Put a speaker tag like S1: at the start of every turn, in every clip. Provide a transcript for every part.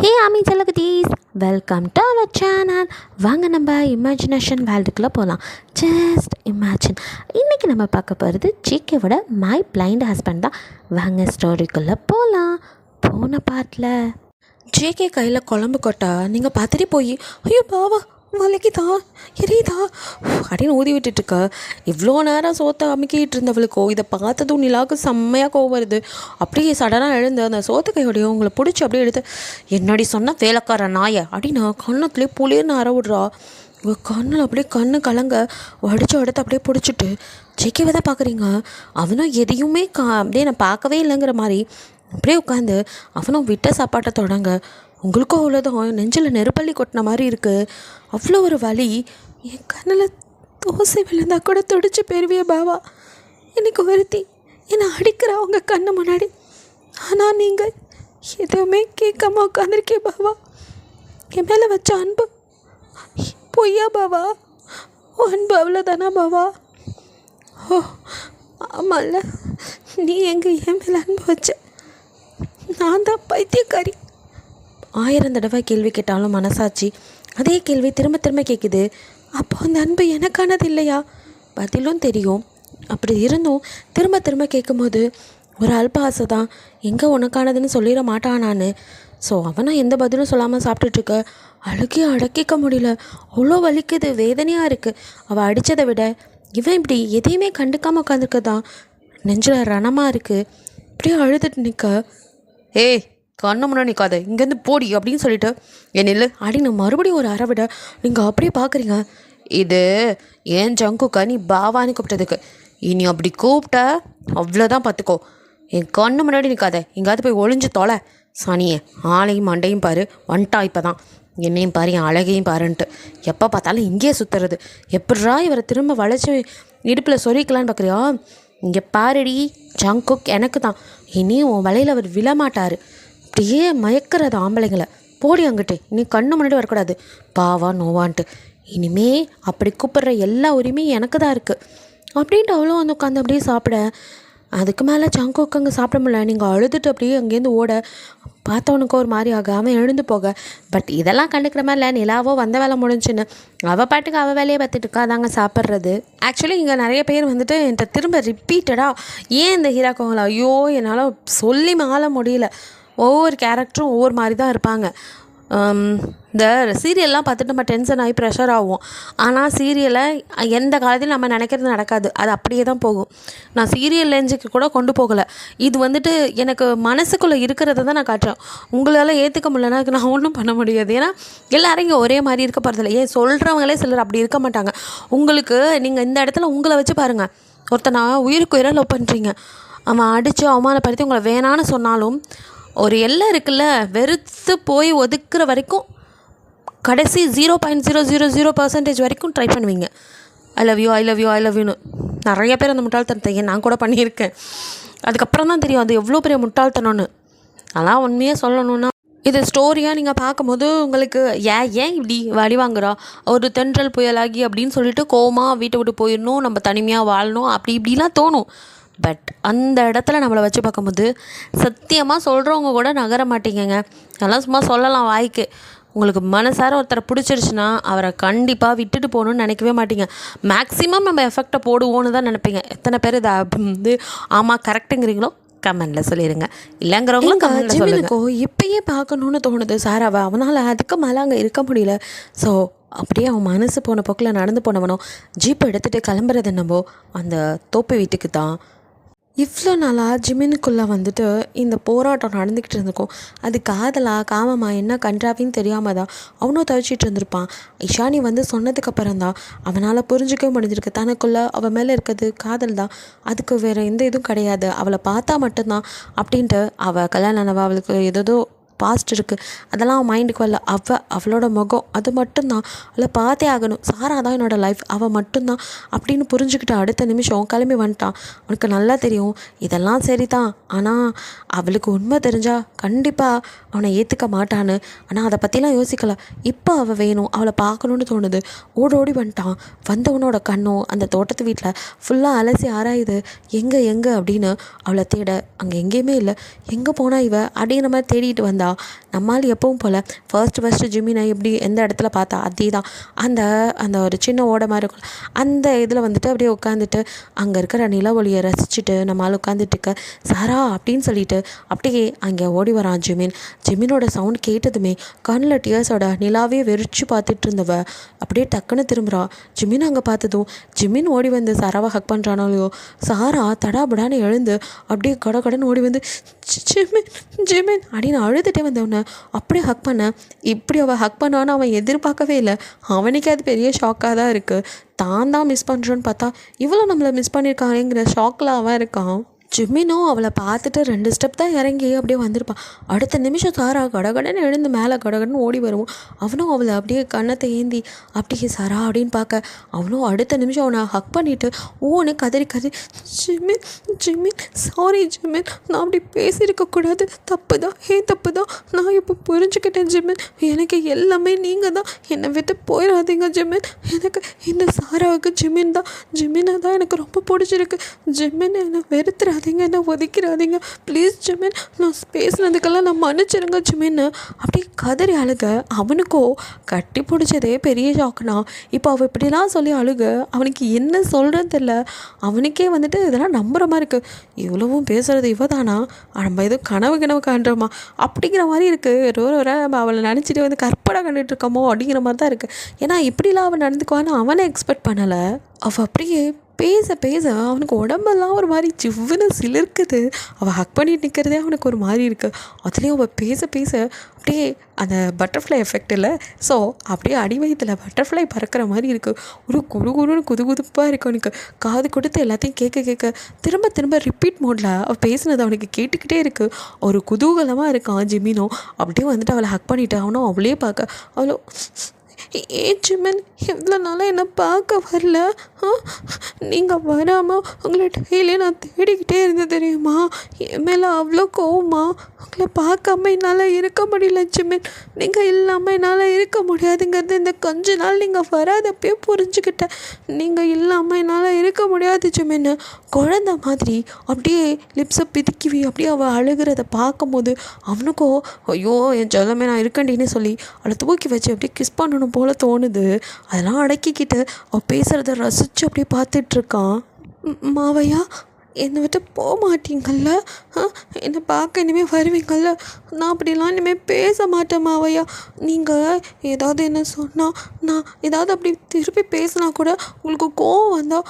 S1: ஹே ஆமி செல்லகுட்டீஸ், welcome to our channel. வாங்க நம்ம இமேஜினேஷன் வேர்ல்டுக்குள்ளே போகலாம். Just imagine. இன்றைக்கி நம்ம பார்க்க போகிறது ஜிகேவோட மை பிளைண்ட் ஹஸ்பண்ட் தான். வாங்க ஸ்டோரிக்குள்ளே போகலாம். போன பாட்டில் ஜேகே கையில் குழம்பு கொட்டா நீங்கள் பார்த்துட்டு போய் ஐயோ பாவா வலிக்குதா எரியுதா அப்படின்னு ஊதி விட்டுட்டுருக்க. இவ்வளோ நேரம் சோத்தை அமுக்கிட்டு இருந்தவளுக்கோ இதை பார்த்ததும் நிலாவுக்கு செம்மையாக கோவம் வருது. அப்படியே சடனாக எழுந்து அந்த சோத்து கையோடையும் உங்களை பிடிச்சி அப்படியே எடுத்து என்னடி சொன்னால் வேலைக்கார நாயை அப்படின்னு கண்ணத்துலேயே புளிர்னு அற விட்றா. இவள் கண்ணில் அப்படியே கண்ணு கலங்க வடிச்சு எடுத்து அப்படியே பிடிச்சிட்டு ஜெயிக்கவே தான் பார்க்குறீங்க. அவனும் எதையுமே அப்படியே நான் பார்க்கவே இல்லைங்கிற மாதிரி அப்படியே உட்காந்து அவனும் விட்ட சாப்பாட்டை தொடங்க. உங்களுக்கும் அவ்வளோதான் நெஞ்சில் நெருப்பள்ளி கொட்டின மாதிரி இருக்குது. அவ்வளோ ஒரு வலி. என் கண்ணில் தோசை விழுந்தா கூட துடிச்சு பெறுவிய பாவா. இன்னைக்கு ஒருத்தி என்னை அடிக்கிறா அவங்க கண்ணு முன்னாடி. ஆனால் நீங்கள் எதுவுமே கேட்காம உட்காந்துருக்கே பாவா. என் மேலே வச்ச அன்பு பொய்யா பாவா? அன்பு அவ்வளோதானா பாவா? ஓ ஆமாம்ல, நீ எங்கே என் மேலே அன்பு வச்ச? நான் தான் பைத்தியக்காரி. 1000 தடவை கேள்வி கேட்டாலும் மனசாட்சி அதே கேள்வி திரும்ப திரும்ப கேட்குது. அப்போ அந்த அன்பு எனக்கானது இல்லையா? பதிலும் தெரியும். அப்படி இருந்தும் திரும்ப திரும்ப கேட்கும்போது ஒரு அல்ப ஆசை தான், எங்கே உனக்கானதுன்னு சொல்லிட மாட்டான் நான். ஸோ அவனை எந்த பதிலும் சொல்லாமல் சாப்பிட்டுட்ருக்க. அழுகி அடக்கிக்க முடியல. அவ்வளோ வலிக்குது, வேதனையாக இருக்குது. அவள் அடித்ததை விட இவன் இப்படி எதையுமே கண்டுக்காமல் உட்காந்துருக்க தான் நெஞ்சில் ரணமாக இருக்குது. இப்படியே அழுதுட்டு நிற்க. ஏய் கண்ணு முன்னாடி நிற்காத, இங்கேருந்து போடி அப்படின்னு சொல்லிட்டு என் இல்லை அப்படின்னு மறுபடியும் ஒரு அரை விட நீங்கள் அப்படியே பார்க்குறீங்க. இது ஏன் ஜங்குக்கா நீ பாவான்னு கூப்பிட்டதுக்கு. இனி அப்படி கூப்பிட்ட அவ்வளோதான் பார்த்துக்கோ. என் கண்ணு முன்னாடி நிற்காத, எங்கேயாவது போய் ஒளிஞ்சு தொலை. சனியே ஆளையும் மண்டையும் பாரு, வந்துட்டா இப்போ தான் என்னையும் பாரு, என் அழகையும் பாருன்ட்டு எப்போ பார்த்தாலும் இங்கேயே சுற்றுறது. எப்பட்றா இவரை திரும்ப வளைச்சி இடுப்பில் சொரிக்கலான்னு பார்க்குறியா? இங்கே பாருடி, ஜங்குக் எனக்கு தான். இனியும் உன் வலையில் அவர் விழமாட்டார். அப்படியே மயக்கிறது ஆம்பளைங்களை. போடி அங்கிட்டு, இனி கண்ணு முன்னாடி வரக்கூடாது பாவா நோவான்ட்டு. இனிமே அப்படி கூப்பிட்ற எல்லா உரிமையும் எனக்கு தான் இருக்குது அப்படின்ட்டு அவ்வளோ வந்து உட்காந்து அப்படியே சாப்பிட. அதுக்கு மேலே ஜங்குக்கு அங்கே சாப்பிட முடியல. நீங்கள் அழுதுட்டு அப்படியே அங்கேருந்து ஓட பார்த்தவனுக்கு ஒரு மாதிரி ஆகாமல் எழுந்து போக. பட் இதெல்லாம் கண்டுக்கிற மாதிரி இல்லை. நிலாவோ வந்த வேலை முடிஞ்சுன்னு அவள் பாட்டுக்கு அவள் வேலையை பார்த்துட்டு இருக்காதாங்க சாப்பிட்றது. ஆக்சுவலி இங்கே நிறைய பேர் வந்துட்டு என்கிட்ட திரும்ப ரிப்பீட்டடாக ஏன் இந்த ஹீரோக்கவங்கள ஐயோ என்னால் சொல்லி மாள முடியல. ஒவ்வொரு கேரக்டரும் ஒவ்வொரு மாதிரி தான் இருப்பாங்க. இந்த சீரியல்லாம் பார்த்துட்டு நம்ம டென்ஷன் ஆகி ப்ரெஷர் ஆகும். ஆனால் சீரியலை எந்த காலத்திலும் நம்ம நினைக்கிறது நடக்காது, அது அப்படியே தான் போகும். நான் சீரியல் லெஞ்சுக்கு கூட கொண்டு போகலை. இது வந்துட்டு எனக்கு மனசுக்குள்ளே இருக்கிறத தான் நான் காட்டுறேன். உங்களால் ஏற்றுக்க முடியலன்னா அதுக்கு நான் ஒன்றும் பண்ண முடியாது. ஏன்னா எல்லோரும் இங்கே ஒரே மாதிரி இருக்க போகிறதில்ல. ஏன் சொல்கிறவங்களே சிலர் அப்படி இருக்க மாட்டாங்க. உங்களுக்கு நீங்கள் இந்த இடத்துல உங்களை வச்சு பாருங்கள். ஒருத்தனை உயிருக்கு உயிராக லவ் பண்ணுறீங்க, அவன் அடித்து அவமானப்படுத்தி உங்களை வேணான்னு சொன்னாலும் ஒரு எல்லை இருக்குல்ல, வெறுத்து போய் ஒதுக்குற வரைக்கும் கடைசி 0.000% வரைக்கும் ட்ரை பண்ணுவீங்க. I love you I love you I love யூன்னு. நிறைய பேர் அந்த முட்டாள்தனத்தை நான் கூட பண்ணியிருக்கேன். அதுக்கப்புறம் தான் தெரியும் அது எவ்வளோ பெரிய முட்டாள்தனம்னு. அதெல்லாம் உண்மையாக சொல்லணுன்னா இது ஸ்டோரியாக நீங்கள் பார்க்கும்போது உங்களுக்கு ஏன் இப்படி வழி வாங்குறா, ஒரு தென்றல் புயலாகி அப்படின்னு சொல்லிட்டு கோவமாக வீட்டை விட்டு போயிடணும், நம்ம தனிமையாக வாழணும் அப்படி இப்படிலாம் தோணும். பட் அந்த இடத்துல நம்மளை வச்சு பார்க்கும்போது சத்தியமாக சொல்கிறவங்க கூட நகர மாட்டீங்கங்க. அதெல்லாம் சும்மா சொல்லலாம் வாய்க்கு. உங்களுக்கு மனசார ஒருத்தரை பிடிச்சிருச்சுன்னா அவரை கண்டிப்பாக விட்டுட்டு போகணுன்னு நினைக்கவே மாட்டீங்க. மேக்ஸிமம் நம்ம எஃபெக்டை போடுவோன்னு தான் நினைப்பீங்க. எத்தனை பேர் இதை வந்து ஆமாம் கரெக்டுங்கிறீங்களோ கமெண்டில் சொல்லிடுங்க. இல்லைங்கிறவங்களும் கமெண்டில் சொல்லுங்க. இப்பயே பார்க்கணுன்னு தோணுது சார். அவனால் அதுக்கு மேலே அங்கே இருக்க முடியல. ஸோ அப்படியே அவன் மனசு போன போக்கில் நடந்து போனவனோ ஜீப்பை எடுத்துகிட்டு கிளம்புறது என்னவோ அந்த தோப்பு வீட்டுக்கு தான். இவ்வளோ நாளாக ஜிமினுக்குள்ளே வந்துட்டு இந்த போராட்டம் நடந்துக்கிட்டு இருந்திருக்கும். அது காதலா காமமா என்ன கன்றாவின்னு தெரியாமல் தான் அவனும் தவிச்சிட்டு இருந்திருப்பான். இஷானி வந்து சொன்னதுக்கப்புறம் தான் அவனால் புரிஞ்சிக்கவே முடிஞ்சிருக்கு. தனக்குள்ளே அவள் மேலே இருக்கிறது காதல் தான், அதுக்கு வேறு எந்த இதுவும் கிடையாது, அவளை பார்த்தா மட்டும்தான் அப்படின்ட்டு. அவள் கல்யாணம் ஆனவா, அவளுக்கு ஏதோ பாஸ்ட் இருக்குது, அதெல்லாம் அவன் மைண்டுக்கு வரல. அவளோட முகம் அது மட்டும்தான், அவளை பார்த்தே ஆகணும், சாரா தான் என்னோடய லைஃப், அவள் மட்டும்தான் அப்படின்னு புரிஞ்சுக்கிட்டு அடுத்த நிமிஷம் கிளம்பி வந்துட்டான். அவனுக்கு நல்லா தெரியும் இதெல்லாம் சரி தான், ஆனால் அவளுக்கு உண்மை தெரிஞ்சால் கண்டிப்பாக அவனை ஏற்றுக்க மாட்டான்னு. ஆனால் அதை பற்றிலாம் யோசிக்கலை. இப்போ அவள் வேணும், அவளை பார்க்கணுன்னு தோணுது. ஓடோடி வந்துட்டான். வந்தவனோட கண்ணும் அந்த தோட்டத்து வீட்டில் ஃபுல்லாக அலசி ஆராயுது. எங்கே அப்படின்னு அவளை தேட அங்கே எங்கேயுமே இல்லை. எங்கே போனா இவ அப்படிங்கிற மாதிரி தேடிட்டு வந்தா பார்த்தீங்களா, நம்மால் எப்பவும் போல் ஃபர்ஸ்ட்டு ஜிமினை எப்படி எந்த இடத்துல பார்த்தா அதே தான் அந்த அந்த ஒரு சின்ன ஓடை மாதிரி இருக்கும், அந்த இதில் வந்துட்டு அப்படியே உட்காந்துட்டு அங்கே இருக்கிற நில ஒளியை ரசிச்சுட்டு நம்மளால் உட்காந்துட்டு இருக்க சாரா அப்படின்னு சொல்லிட்டு அப்படியே அங்கே ஓடி வரான் ஜிமினோட சவுண்ட் கேட்டதுமே கண்ணில் டியர்ஸோட நிலாவே வெறிச்சு பார்த்துட்டு இருந்தவ அப்படியே டக்குன்னு திரும்புகிறா. ஜிமின் அங்கே பார்த்ததும் ஜிமின் ஓடி வந்து சாராவை ஹக் பண்ணுறானாலையோ, சாரா தடாபடான்னு எழுந்து அப்படியே கடன்னு ஓடி வந்து ஜிமின் ஜிமின் அப்படின்னு அழுதுகிட்டே வந்தவனை அப்படியே ஹக் பண்ண. இப்படி அவள் ஹக் பண்ணான்னு அவன் எதிர்பார்க்கவே இல்லை. அவனுக்கே அது பெரிய ஷாக்காக தான் இருக்குது. தான் மிஸ் பண்ணுறோன்னு பார்த்தா இவ்வளோ நம்மளை மிஸ் பண்ணியிருக்காங்கிற ஷாக்கில் அவன் இருக்கான். ஜிமினும் அவளை பார்த்துட்டு 2 ஸ்டெப் தான் இறங்கி அப்படியே வந்திருப்பான். அடுத்த நிமிஷம் சாரா கடகடன்னு எழுந்து மேலே கடகடன்னு ஓடி வருவோம். அவனும் அவளை அப்படியே கண்ணத்தை ஏந்தி அப்படியே சாரா அப்படின்னு பார்க்க அவனும் அடுத்த நிமிஷம் அவனை ஹக் பண்ணிவிட்டு ஓன்னு கதறி ஜிமின் ஜிமின் சாரி ஜிமின், நான் அப்படி பேசியிருக்கக்கூடாது, தப்பு தான், தப்பு தான், நான் இப்போ புரிஞ்சுக்கிட்டேன் ஜிமின், எனக்கு எல்லாமே நீங்கள் தான், என்னை விட்டு போயிடாதீங்க ஜிமின், எனக்கு இந்த சாராவுக்கு ஜிமினை தான் எனக்கு ரொம்ப பிடிச்சிருக்கு ஜிமின், என்னை வெறுத்துறாதீங்க, என்னை ஒதுக்கிறாதீங்க ப்ளீஸ் ஜிமின், நான் பேசுனதுக்கெல்லாம் நான் மன்னிச்சிருங்க ஜிமின்னு அப்படி கதறி அழுக. அவனுக்கோ கட்டி பிடிச்சதே பெரிய ஷாக்குனா. இப்போ அவள் இப்படிலாம் சொல்லி அழுக அவனுக்கு என்ன சொல்கிறது தெரியல. அவனுக்கே வந்துட்டு இதெல்லாம் நம்புகிற மாதிரி இருக்குது. இவ்வளவும் பேசுகிறது இவ தானா, நம்ம எதுவும் கனவு காண்றோமா அப்படிங்கிற மாதிரி இருக்குது. ஒரு நம்ம அவளை நினச்சிட்டு வந்து கற்பனை கண்டுட்டு இருக்கோமோ அப்படிங்கிற மாதிரி தான் இருக்குது. ஏன்னா இப்படிலாம் அவன் நடந்துக்குவான்னு அவனை எக்ஸ்பெக்ட் பண்ணலை. அவள் அப்படியே பேச அவனுக்கு உடம்பெல்லாம் ஒரு மாதிரி ஜிவ்வுன்னு சிலிர்க்குது. அவள் ஹக் பண்ணிட்டு நிற்கிறதே அவனுக்கு ஒரு மாதிரி இருக்குது. அதுலேயும் அவள் பேச அப்படியே அந்த பட்டர்ஃப்ளை எஃபெக்ட் இல்லை, ஸோ அப்படியே அடி வயிற்றில் பட்டர்ஃப்ளை பறக்கிற மாதிரி இருக்குது. ஒரு குறுகுறுன்னு குதுகுதுப்பாக இருக்குது அவனுக்கு. காது கொடுத்து எல்லாத்தையும் கேட்க திரும்ப ரிப்பீட் மோடில் அவள் பேசினது அவனுக்கு கேட்டுக்கிட்டே இருக்குது. ஒரு குதூகலமாக இருக்கான் ஜிமினோ. அப்படியே வந்துட்டு அவளை ஹக் பண்ணிவிட்டு அவனும் அவளே பார்க்க அவ்வளோ ஜிமின் எவ்வளோ நாளாக என்னை பார்க்க வரல, நீங்கள் வராமல் உங்களை டெய்லி நான் தேடிக்கிட்டே இருந்தேன் தெரியுமா, என் மேலே அவ்வளோ கோவமா, உங்களை பார்க்காம என்னால் இருக்க முடியல ஜிமின், நீங்கள் இல்லாமல் என்னால் இருக்க முடியாதுங்கிறது இந்த கொஞ்ச நாள் நீங்கள் வராதப்பே புரிஞ்சுக்கிட்டேன். நீங்கள் இல்லாமல் என்னால் இருக்க முடியாது ஜிமின்னு குழந்த மாதிரி அப்படியே லிப்ஸை பிதுக்கிவி அப்படியே அவள் அழுகிறத பார்க்கும்போது அவனுக்கோ ஐயோ என் ஜலமே நான் இருக்கண்டின்னு சொல்லி அவளை தூக்கி வச்சு அப்படியே கிஸ் பண்ணணும் போல் தோணுது. அதெல்லாம் அடக்கிக்கிட்டு அவள் பேசுகிறத ரசித்து அப்படியே பார்த்துட்ருக்கான். மாவையா என்னை விட்டு போக மாட்டீங்கள்ல, என்னை பார்க்க இனிமேல் வருவீங்கள்ல, நான் அப்படிலாம் இனிமேல் பேச மாட்டேன் மாவையா, நீங்கள் ஏதாவது என்ன சொன்னால் நான் ஏதாவது அப்படி திருப்பி பேசினா கூட உங்களுக்கு கோவம் வந்தால்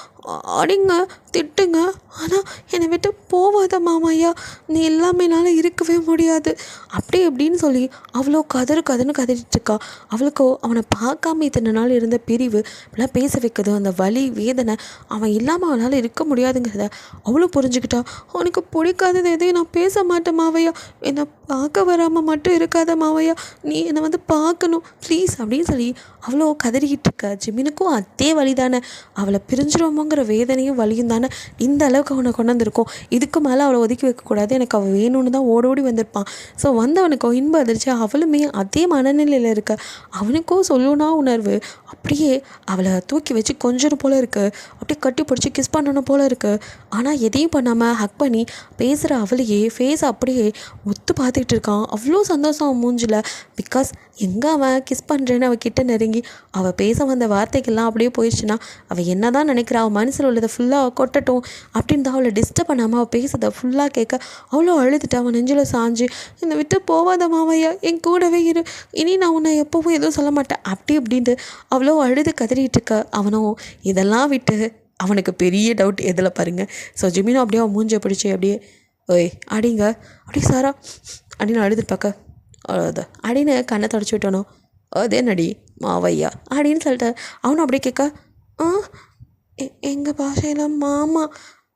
S1: அடிங்க திட்டுங்க, ஆனால் என்னை விட்டு போவாத மாமாயா, நீ எல்லாமே என்னால் இருக்கவே முடியாது அப்படி எப்படின்னு சொல்லி அவ்வளோ கதறுன்னு கதறிட்டுருக்கா. அவளுக்கோ அவனை பார்க்காம இத்தனை நாள் இருந்த பிரிவு இப்படிலாம் பேச வைக்குது. அந்த வலி வேதனை அவன் இல்லாமல் அவனால் இருக்க முடியாதுங்கிறத அவ்வளோ புரிஞ்சுக்கிட்டா. அவனுக்கு பிடிக்காதது எதையும் நான் பேச மாட்டேன் மாவையா, என்னை பார்க்க வராமல் மட்டும் இருக்காத மாவையா, நீ என்னை வந்து பார்க்கணும் ப்ளீஸ் அப்படின்னு சொல்லி அவ்வளோ கதறிக்கிட்டு இருக்கா. ஜிமினுக்கும் அதே வழி தானே, அவளை பிரிஞ்சிருவோமோங்கிற வேதனையும் வலியும் தானே இந்த அளவுக்கு அவனை கொண்டு வந்திருக்கோம். இதுக்கு மேலே அவளை ஒதுக்கி வைக்கக்கூடாது, எனக்கு அவள் வேணும்னு தான் ஓடோடி வந்திருப்பான். ஸோ வந்தவனுக்கோ இன்ப அதிர்ச்சி, அவளுமே அதே மனநிலையில் இருக்க. அவனுக்கோ சொல்லணும்னா உணர்வு அப்படியே அவளை தூக்கி வச்சு கொஞ்சம் போல் இருக்குது, அப்படியே கட்டி பிடிச்சி கிஸ் பண்ணணும் போல் இருக்குது. ஆனால் எதையும் பண்ணாமல் ஹக் பண்ணி பேசுகிற அவளையே ஃபேஸ் அப்படியே ஒத்து பார்த்துக்கிட்டு இருக்கான். அவ்வளோ சந்தோஷம் அவன் மூஞ்சில். பிகாஸ் எங்கே அவன் கிஸ் பண்ணுறேன்னு அவகிட்ட நெருங்கி அவள் பேச வந்த வார்த்தைகள்லாம் அப்படியே போயிடுச்சுன்னா அவள் என்ன தான் நினைக்கிறா, அவள் மனசில் உள்ளதை ஃபுல்லாக கொட்டட்டும் அப்படின்னு தான் அவளை டிஸ்டர்ப் பண்ணாமல் அவள் பேசுறதை ஃபுல்லாக கேட்க அவ்வளோ அழுதுட்டு அவன் நெஞ்சில் சாஞ்சு என்னை விட்டு போவாத மாவையா, என் கூடவே இரு, இனி நான் உன்னை எப்போவும் எதுவும் சொல்ல மாட்டேன் அப்படி அப்படின்ட்டு அவ்வளோ அழுது கதறிட்டு இருக்க. அவனும் இதெல்லாம் விட்டு அவனுக்கு பெரிய டவுட் எதில் பாருங்கள். ஸோ ஜிமினோ அப்படியே அவன் மூஞ்சை பிடிச்சி அப்படியே ஓய் அடிங்க அப்படி சாரா அப்படின்னு அழுதுட்டு பார்க்க அவ்வளோது அப்படின்னு கண்ணை தொடச்சி விட்டானோ, அதே நடி மாவையா அப்படின்னு சொல்லிட்டு அவனும் அப்படியே கேட்க எங்கள் பாஷையில்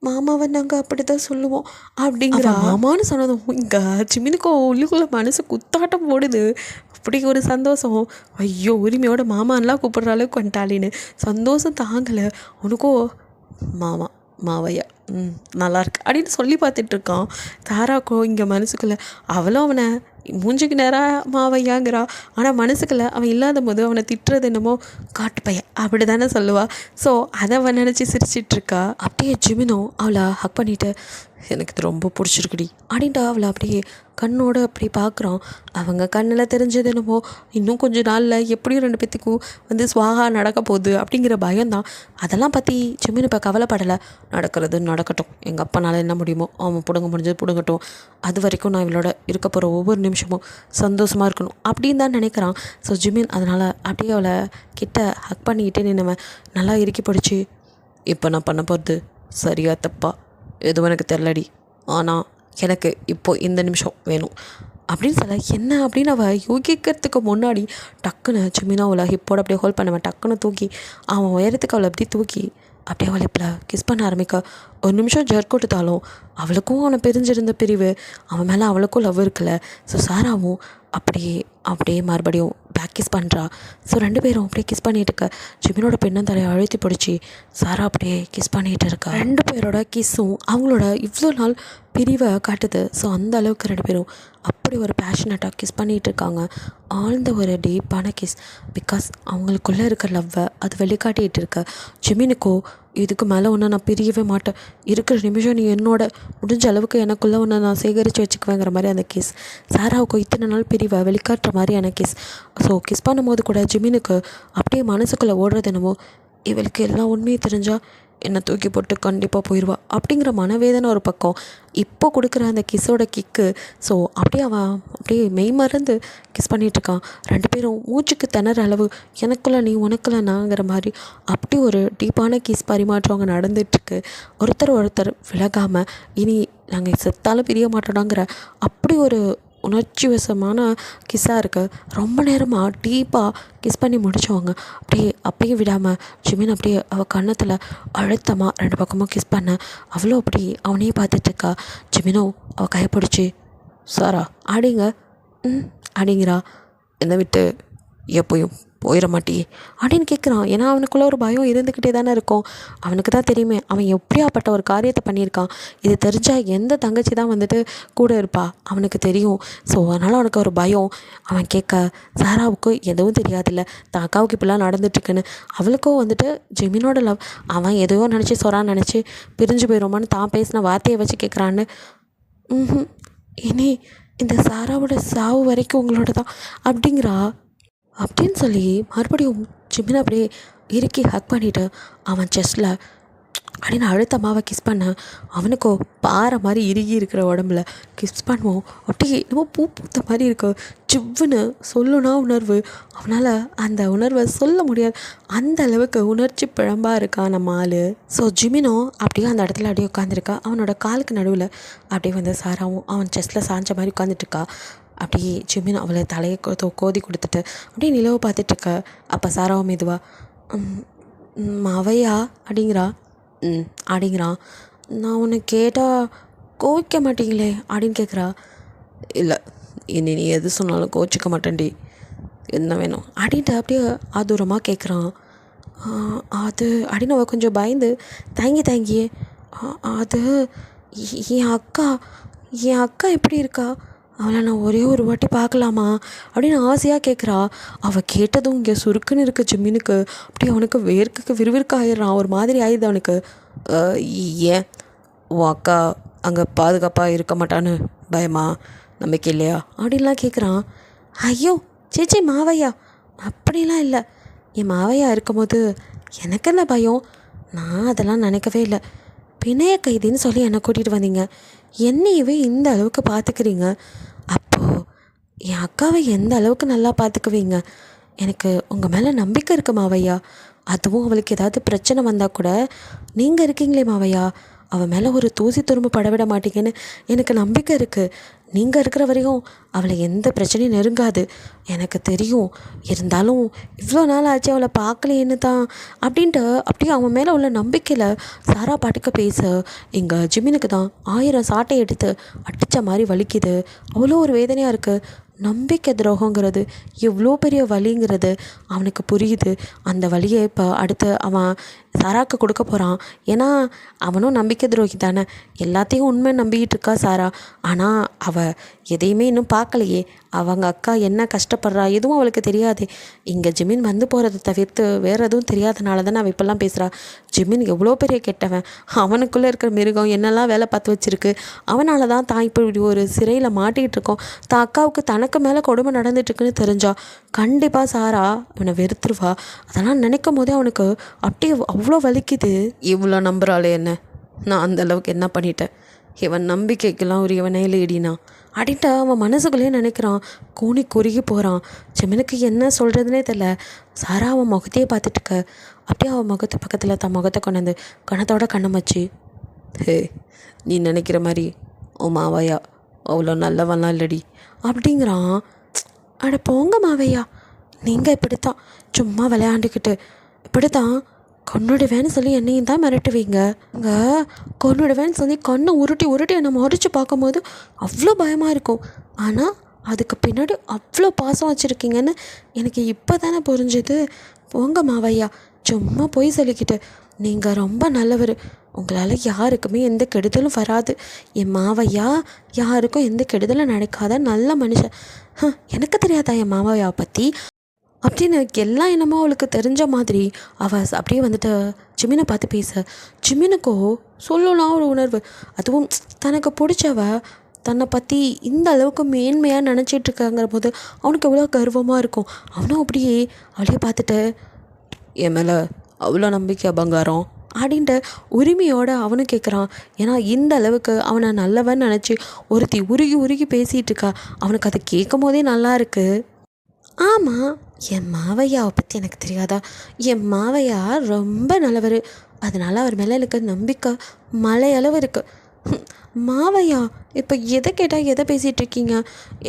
S1: மாமாவை நாங்கள் அப்படி தான் சொல்லுவோம் அப்படிங்கிற மாமான்னு சொன்னதும் இங்கே ஜிமினுக்கு உள்ளுக்குள்ளே மனசு குத்தாட்டம் போடுது. அப்படி ஒரு சந்தோஷம், ஐயோ உரிமையோட மாமான்லாம் கூப்பிட்ற அளவுக்கு வந்துட்டாளின்னு சந்தோஷம் தாங்கலை. அவனுக்கோ மாவையா நல்லாயிருக்கு அப்படின்னு சொல்லி பார்த்துட்ருக்கான். தாராக்கோ இங்கே மனசுக்குள்ளே அவளும் அவனை மூஞ்சுக்கு நேராக மாவையாங்கிறா, ஆனால் மனசுக்குள்ளே அவன் இல்லாத போது அவனை திட்டுறது என்னமோ காட்டு பையன் அப்படி தானே சொல்லுவாள். ஸோ அதை அவன் நினச்சி சிரிச்சிட்ருக்கா. அப்படியே ஜிமினோ அவளை ஹக் பண்ணிவிட்டு எனக்கு இது ரொம்ப பிடிச்சிருக்குடி அப்படின்ட்டு அவளை அப்படியே கண்ணோட அப்படி பார்க்குறான். அவங்க கண்ணில் தெரிஞ்சது என்னமோ இன்னும் கொஞ்சம் நாளில் எப்படியும் 2 பேத்துக்கும் வந்து ஸ்வாகா நடக்க போகுது அப்படிங்கிற பயம்தான். அதெல்லாம் பற்றி ஜிமின் இப்போ கவலைப்படலை. நடக்கிறது நடக்கட்டும், எங்கள் அப்பனால என்ன முடியுமோ அவன் பிடுங்க முடிஞ்சது பிடுங்கட்டும், அது வரைக்கும் நான் இவளோட இருக்க போகிற ஒவ்வொரு நிமிஷமும் சந்தோஷமாக இருக்கணும் அப்படின்னு தான் நினைக்கிறான். ஸோ ஜிமின் அதனால் அப்படியே அவளை கிட்ட ஹக் பண்ணிக்கிட்டே நின்னவன் நல்லா இறுக்கி பிடிச்சி, இப்போ நான் பண்ண போகிறது சரியா தப்பா எதுவும் எனக்கு தெரிலடி, ஆனால் எனக்கு இப்போ இந்த நிமிஷம் வேணும் அப்படின்னு சொல்ல, என்ன அப்படின்னு அவள் யோகிக்கிறதுக்கு முன்னாடி டக்குன்னு ஜிமினா அவளை ஹிப்போட அப்படியே ஹோல்ட் பண்ணவன் டக்குன்னு தூக்கி அவன் உயரத்துக்கு அவளை அப்படியே தூக்கி அப்படியே அவளை இப்போ கிஸ் பண்ண ஆரம்பிக்க, ஒரு நிமிஷம் ஜர்க் கொடுத்தாலும் அவளுக்கும் அவனை பிரிஞ்சிருந்த பிரிவு, அவன் மேலே அவளுக்கும் லவ் இருக்குல்ல. ஸோ சாராவும் அப்படியே அப்படியே மறுபடியும் பேக் கிஸ் பண்ணுறா. ஸோ 2 பேரும் அப்படியே கிஸ் பண்ணிகிட்டு இருக்க ஜிமினோட பெண்ணந்தலையை அழுத்தி பிடிச்சி சாரா அப்படியே கிஸ் பண்ணிகிட்டு இருக்கா. 2 பேரோட கிஸ்ஸும் அவங்களோட இவ்வளோ நாள் பிரிவை காட்டுது. ஸோ அந்த அளவுக்கு 2 பேரும் அப்படி ஒரு பேஷனட்டாக கிஸ் பண்ணிகிட்டு இருக்காங்க. ஆழ்ந்த ஒரு டீப்பான கிஸ். பிகாஸ் அவங்களுக்குள்ளே இருக்க லவ்வை அது வெளிக்காட்டிகிட்டு இருக்க. ஜிமினுக்கோ இதுக்கு மேலே ஒன்று நான் பிரியவே மாட்டேன், இருக்கிற நிமிஷம் நீ என்னோட முடிஞ்ச அளவுக்கு எனக்குள்ளே ஒன்று நான் சேகரித்து வச்சுக்குவேங்கிற மாதிரி அந்த கிஸ். சாராவுக்கு இத்தனை நாள் பிரிவை வெளிக்காட்டுற மாதிரியான கிஸ். ஸோ கிஸ் பண்ணும்போது கூட ஜிமினுக்கு அப்படியே மனசுக்குள்ளே ஓடுறது என்னமோ, இவளுக்கு எல்லாம் உண்மையை தெரிஞ்சால் என்னை தூக்கி போட்டு கண்டிப்பாக போயிடுவா அப்படிங்கிற மனவேதனை ஒரு பக்கம். இப்போ கொடுக்குற அந்த கிஸ்ஸோட கிக்கு. ஸோ அப்படியே அவன் அப்படியே மெய் மறந்து கிஸ் பண்ணிகிட்ருக்கான். 2 பேரும் மூச்சுக்கு திணற அளவு எனக்குள்ள நீ உனக்குள்ள நாங்கிற மாதிரி அப்படி ஒரு டீப்பான கிஸ் பரிமாற்றம் அங்கே நடந்துகிட்ருக்கு. ஒருத்தர் விலகாமல் இனி நாங்கள் செத்தாலும் பிரிய மாட்டோடாங்கிற அப்படி ஒரு உணர்ச்சி வசமான கிஸ்ஸாக இருக்குது. ரொம்ப நேரமாக டீப்பாக கிஸ் பண்ணி முடித்தவங்க அப்படியே அப்பயும் விடாமல் ஜிமின் அப்படியே அவள் கன்னத்தில் அழுத்தமாக 2 பக்கமும் கிஸ் பண்ண அவ்வளோ அப்படி அவனையே பார்த்துட்ருக்கா. ஜிமினோ அவள் கைப்பிடிச்சி, சாரா ஆடிங்க அப்படிங்கிறா. என்னை விட்டு எப்போயும் போயிட மாட்டியே அப்படின்னு கேட்குறான். ஏன்னா அவனுக்குள்ளே ஒரு பயம் இருந்துக்கிட்டே தானே இருக்கும். அவனுக்கு தான் தெரியுமே அவன் எப்படியாப்பட்ட ஒரு காரியத்தை பண்ணியிருக்கான். இது தெரிஞ்சால் எந்த தங்கச்சி தான் வந்துட்டு கூட இருப்பா அவனுக்கு தெரியும். ஸோ அதனால் அவனுக்கு ஒரு பயம். அவன் கேட்க சாராவுக்கு எதுவும் தெரியாதில்ல தான் அக்காவுக்கு இப்படிலாம் நடந்துட்டுருக்குன்னு. அவளுக்கும் வந்துட்டு ஜிமினோட லவ் அவன் எதையோ நினச்சி சொரான்னு நினச்சி பிரிஞ்சு போயிடுமான்னு தான் பேசின வார்த்தையை வச்சு கேட்குறான்னு. இனி இந்த சாராவோட சாவு வரைக்கும் உங்களோட தான் அப்படிங்கிறா. அப்படின்னு சொல்லி மறுபடியும் ஜிமினை அப்படியே இறுக்கி ஹக் பண்ணிவிட்டு அவன் செஸ்ட்டில் அப்படின்னு அழுத்தமாவை கிஸ் பண்ண, அவனுக்கோ பாறை மாதிரி இறுகி இருக்கிற உடம்புல கிஸ் பண்ணுவோம் அப்படியே என்னமோ பூ பூத்த மாதிரி இருக்கு. ஜிவ்வுன்னு சொல்லுனா உணர்வு. அவனால் அந்த உணர்வை சொல்ல முடியாது, அந்த அளவுக்கு உணர்ச்சி பிழம்பாக இருக்கான் நம்ம ஆள். ஸோ ஜிமினோ அப்படியே அந்த இடத்துல அப்படியே உட்காந்துருக்கா. அவனோட காலுக்கு நடுவில் அப்படியே வந்து சாராவும் அவன் செஸ்ட்டில் சாஞ்ச மாதிரி உட்காந்துட்ருக்கா. அப்படியே ஜிமின் அவளை தலையை கோதி கொடுத்துட்டு அப்படியே நிலவை பார்த்துட்ருக்க. அப்போ சாராவும் மெதுவாக மாவையா அப்படிங்கிறா. அப்படிங்கிறான். நான் உன்னை கேட்டால் கோவிக்க மாட்டீங்களே அப்படின்னு கேட்குறா. இல்லை இனி நீ எது சொன்னாலும் கோச்சிக்க மாட்டேன்டி, என்ன வேணும் அப்படின்ட்டு அப்படியே ஆதூரமாக கேட்குறான். அது அப்படின்னு அவள் கொஞ்சம் பயந்து தேங்கியே அது என் அக்கா எப்படி இருக்கா, அவளை நான் ஒரே ஒரு வாட்டி பார்க்கலாமா அப்படின்னு ஆசையாக கேட்குறா. அவள் கேட்டதும் இங்கே சுருக்குன்னு இருக்க ஜிம்மினுக்கு அப்படியே அவனுக்கு விறுவிறுக்க ஆயிடுறான். ஒரு மாதிரி ஆயிடுது அவனுக்கு. ஏன் உன் அக்கா அங்கே பாதுகாப்பாக இருக்க மாட்டான்னு பயமா, நம்பிக்கை இல்லையா அப்படின்லாம் கேட்குறான். ஐயோ சேச்சி மாவையா அப்படிலாம் இல்லை, என் மாவையா இருக்கும்போது எனக்கு என்ன பயம், நான் அதெல்லாம் நினைக்கவே இல்லை. பிணைய கைதின்னு சொல்லி என்னை கூட்டிகிட்டு வந்தீங்க, என்னையவே இந்த அளவுக்கு பார்த்துக்கிறீங்க, அப்போது என் அக்காவை எந்த அளவுக்கு நல்லா பார்த்துக்குவீங்க. எனக்கு உங்கள் மேலே நம்பிக்கை இருக்குது மாவையா. அதுவும் அவளுக்கு ஏதாவது பிரச்சனை வந்தால் கூட நீங்கள் இருக்கீங்களே மாவையா, அவள் மேலே ஒரு தூசி துரும்பு படவிட மாட்டீங்கன்னு எனக்கு நம்பிக்கை இருக்குது. நீங்கள் இருக்கிற வரையும் அவளை எந்த பிரச்சனையும் நெருங்காது எனக்கு தெரியும். இருந்தாலும் இவ்வளோ நாள் ஆச்சு அவளை பார்க்கலையேன்னு தான் அப்படின்ட்டு அப்படியே அவன் மேலே உள்ள நம்பிக்கையில் சாரா பாட்டுக்க பேச எங்கள் ஜிமினுக்கு தான் 1000 சாட்டை எடுத்து அடித்த மாதிரி வலிக்குது. அவ்வளோ ஒரு வேதனையாக இருக்குது. நம்பிக்கை துரோகங்கிறது எவ்வளோ பெரிய வலிங்கிறது அவனுக்கு புரியுது. அந்த வலியை இப்போ அடுத்து அவன் சாராவுக்கு கொடுக்க போகிறான். ஏன்னா அவனும் நம்பிக்கை துரோகி தானே, எல்லாத்தையும் உண்மை நம்பிக்கிட்டு இருக்கா சாரா. ஆனால் அவள் எதையுமே இன்னும் பார்க்கலையே. அவங்க அக்கா என்ன கஷ்டப்படுறா எதுவும் அவளுக்கு தெரியாது. இங்கே ஜிமின் வந்து போகிறத தவிர்த்து வேறு எதுவும் தெரியாதனால தானே அவள் இப்போல்லாம் பேசுகிறா. ஜிமின் எவ்வளோ பெரிய கெட்டவன், அவனுக்குள்ளே இருக்கிற மிருகம் என்னெல்லாம் வேலை பார்த்து வச்சுருக்கு. அவனால தான் தான் இப்போ இப்படி ஒரு சிறையில் மாட்டிகிட்டு இருக்கோம். தான் அக்காவுக்கு தனக்கு மேலே கொடுமை நடந்துட்டுருக்குன்னு தெரிஞ்சா கண்டிப்பாக சாரா அவனை வெறுத்துருவா. அதெல்லாம் நினைக்கும் போதே அவனுக்கு அப்படியே அவ்வளோ வலிக்குது. இவ்வளோ நம்புகிறாளே என்ன, நான் அந்தளவுக்கு என்ன பண்ணிட்டேன், இவன் நம்பிக்கைக்கெல்லாம் ஒரு இவனே இல்லைடினா அப்படின்ட்டு அவன் மனசுக்குள்ளேயே நினைக்கிறான். கூனி குறுகி போகிறான். ஜிமினுக்கு என்ன சொல்கிறதுனே தெரில. சாரா அவன் முகத்தையே பார்த்துட்டுக்க அப்படியே அவன் முகத்து பக்கத்தில் தன் முகத்தை கொண்டு வந்து கணத்தோட கண்ணம் வச்சு, ஹே நீ நினைக்கிற மாதிரி ஓ மாவையா அவ்வளோ நல்லவன்லாம் இல்லடி அப்படிங்கிறான். அட போங்க மாவையா, நீங்கள் இப்படித்தான் சும்மா விளையாண்டுக்கிட்டு இப்படித்தான் கொன்னுடுவேன்னு சொல்லி என்னையும் தான் மிரட்டுவீங்க. இங்கே கொன்னுடுவேன்னு சொல்லி கண்ணை உருட்டி உருட்டி என்னை முறைச்சி பார்க்கும்போது அவ்வளோ பயமாக இருக்கும். ஆனால் அதுக்கு பின்னாடி அவ்வளோ பாசம் வச்சுருக்கீங்கன்னு எனக்கு இப்போ தானே புரிஞ்சுது. போங்க மாவையா, சும்மா போய் சொல்லிக்கிட்டு. நீங்கள் ரொம்ப நல்லவர், உங்களால் யாருக்குமே எந்த கெடுதலும் வராது. என் மாவையா யாருக்கும் எந்த கெடுதலும் நடக்காத நல்ல மனுஷன். எனக்கு தெரியாதா என் மாவையா பற்றி அப்படின்னு எல்லாம் என்னமோ அவளுக்கு தெரிஞ்ச மாதிரி அவள் அப்படியே வந்துட்டு ஜிமினை பார்த்து பேச. ஜிமினுக்கோ சொல்லலாம் ஒரு உணர்வு. அதுவும் தனக்கு பிடிச்சவ தன்னை பற்றி இந்த அளவுக்கு மேன்மையாக நினச்சிட்ருக்காங்கிற போது அவனுக்கு எவ்வளோ கர்வமாக இருக்கும். அவனும் அப்படியே அவளையே பார்த்துட்டு, என் மேலே அவ்வளோ நம்பிக்கை பங்காரம் அப்படின்ட்டு உரிமையோடு அவனும் கேட்குறான். ஏன்னா இந்த அளவுக்கு அவனை நல்லவன் நினச்சி ஒருத்தி உருகி உருகி பேசிகிட்டு இருக்கா. அவனுக்கு அதை கேட்கும் போதே நல்லா இருக்குது. ஆமாம், என் மாவையாவை பற்றி எனக்கு தெரியாதா? என் மாவையா ரொம்ப நல்லவர், அதனால் அவர் மேலே எனக்கு நம்பிக்கை மலையளவு இருக்குது. மாவையா இப்போ எதை கேட்டால் எதை பேசிகிட்டு இருக்கீங்க?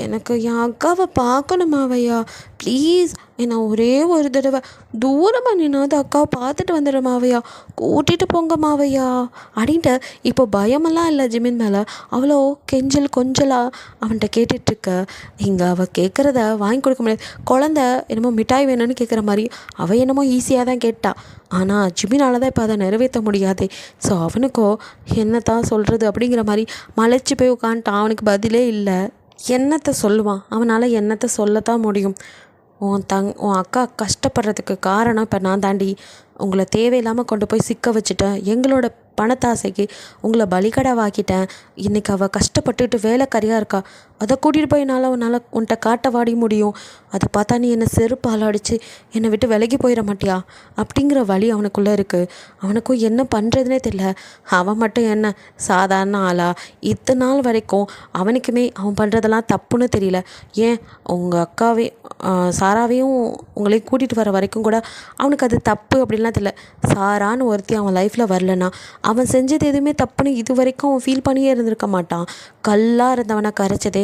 S1: எனக்கு என் அக்காவை பார்க்கணும் மாவையா, ப்ளீஸ் என்னை ஒரே ஒரு தடவை தூரமாக நின்னாவது அக்காவை பார்த்துட்டு வந்துடுற மாவையா, கூட்டிகிட்டு போங்க மாவையா அப்படின்ட்டு இப்போ பயமெல்லாம் இல்லை ஜிமின் மேலே. அவ்வளோ கெஞ்சல் கொஞ்சலாக அவன்கிட்ட கேட்டுட்ருக்க. இங்கே அவள் கேட்குறத வாங்கி கொடுக்க முடியாது. குழந்த என்னமோ மிட்டாய் வேணும்னு கேட்குற மாதிரி அவள் என்னமோ ஈஸியாக தான் கேட்டா. ஆனால் ஜிமினால் தான் இப்போ அதை நிறைவேற்ற முடியாதே. ஸோ அவனுக்கோ என்ன தான் சொல்கிறது அப்படிங்கிற மாதிரி மலைச்சி போய் உட்காந்துட்டான். அவனுக்கு பதிலே இல்லை. என்னத்தை சொல்லுவான், அவனால் என்னத்தை சொல்லத்தான் முடியும். உன் அக்கா கஷ்டப்படுறதுக்கு காரணம் இப்போ நான் தாண்டி. உங்களை தேவையில்லாமல் கொண்டு போய் சிக்க வச்சுட்டேன். எங்களோட பணத்தாசைக்கு உங்களை பலிகடாவாக்கிட்டேன். இன்றைக்கி அவள் கஷ்டப்பட்டுட்டு வேலைக்காரியாக இருக்கா. அதை கூட்டிகிட்டு போய் உன்கிட்ட காட்ட வாடி முடியும். அதை பார்த்தா நீ என்னை செருப்பால் அடித்து என்னை விட்டு விலகி போயிட மாட்டியா அப்படிங்கிற வழி அவனுக்குள்ளே இருக்குது. அவனுக்கும் என்ன பண்ணுறதுனே தெரியல. அவன் மட்டும் என்ன சாதாரண ஆளா? இத்தனை நாள் வரைக்கும் அவனுக்குமே அவன் பண்ணுறதெல்லாம் தப்புன்னு தெரியல. ஏன் உங்கள் அக்காவே சாராவையும் உங்களையும் கூட்டிகிட்டு வர வரைக்கும் கூட அவனுக்கு அது தப்பு அப்படின்லாம் தெரியல. சாரான்னு ஒருத்தி அவன் லைஃப்பில் வரலன்னா அவன் செஞ்சது எதுவுமே தப்புன்னு இது வரைக்கும் அவன் ஃபீல் பண்ணியே இருந்திருக்க மாட்டான். கல்லாக இருந்தவனை கரைச்சதே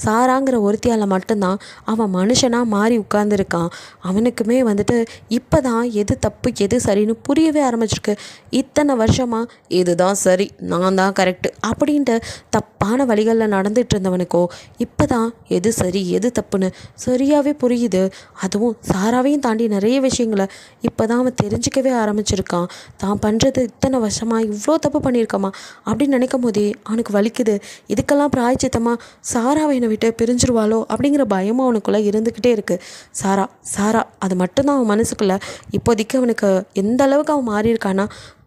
S1: சாராங்கிற ஒருத்தியால் மட்டும்தான் அவன் மனுஷனாக மாறி உட்கார்ந்துருக்கான். அவனுக்குமே வந்துட்டு இப்போ தான் எது தப்பு எது சரின்னு புரியவே ஆரம்பிச்சிருக்கு. இத்தனை வருஷமாக இதுதான் சரி, நான் தான் கரெக்டு அப்படின்ட்டு தப்பான வழிகளில் நடந்துட்டு இருந்தவனுக்கோ இப்போ தான் எது சரி எது தப்புன்னு சரியாகவே புரியுது. அதுவும் சாராவையும் தாண்டி நிறைய விஷயங்களை இப்போ தான் அவன் தெரிஞ்சிக்கவே ஆரம்பிச்சிருக்கான். தான் பண்ணுறது இத்தனை வருஷமாக இவ்வளோ தப்பு பண்ணியிருக்கமா அப்படின்னு நினைக்கும் போதே அவனுக்கு வலிக்குது. இதுக்கெல்லாம் பிராய்ச்சித்தமாக சாராவை என்னை விட்டு பிரிஞ்சிருவாளோ அப்படிங்கிற பயமும் அவனுக்குள்ளே இருந்துக்கிட்டே இருக்குது. சாரா அது மட்டும்தான் அவன் மனசுக்குள்ளே இப்போதைக்கு அவனுக்கு எந்த அளவுக்கு அவன் மாறியிருக்கானா,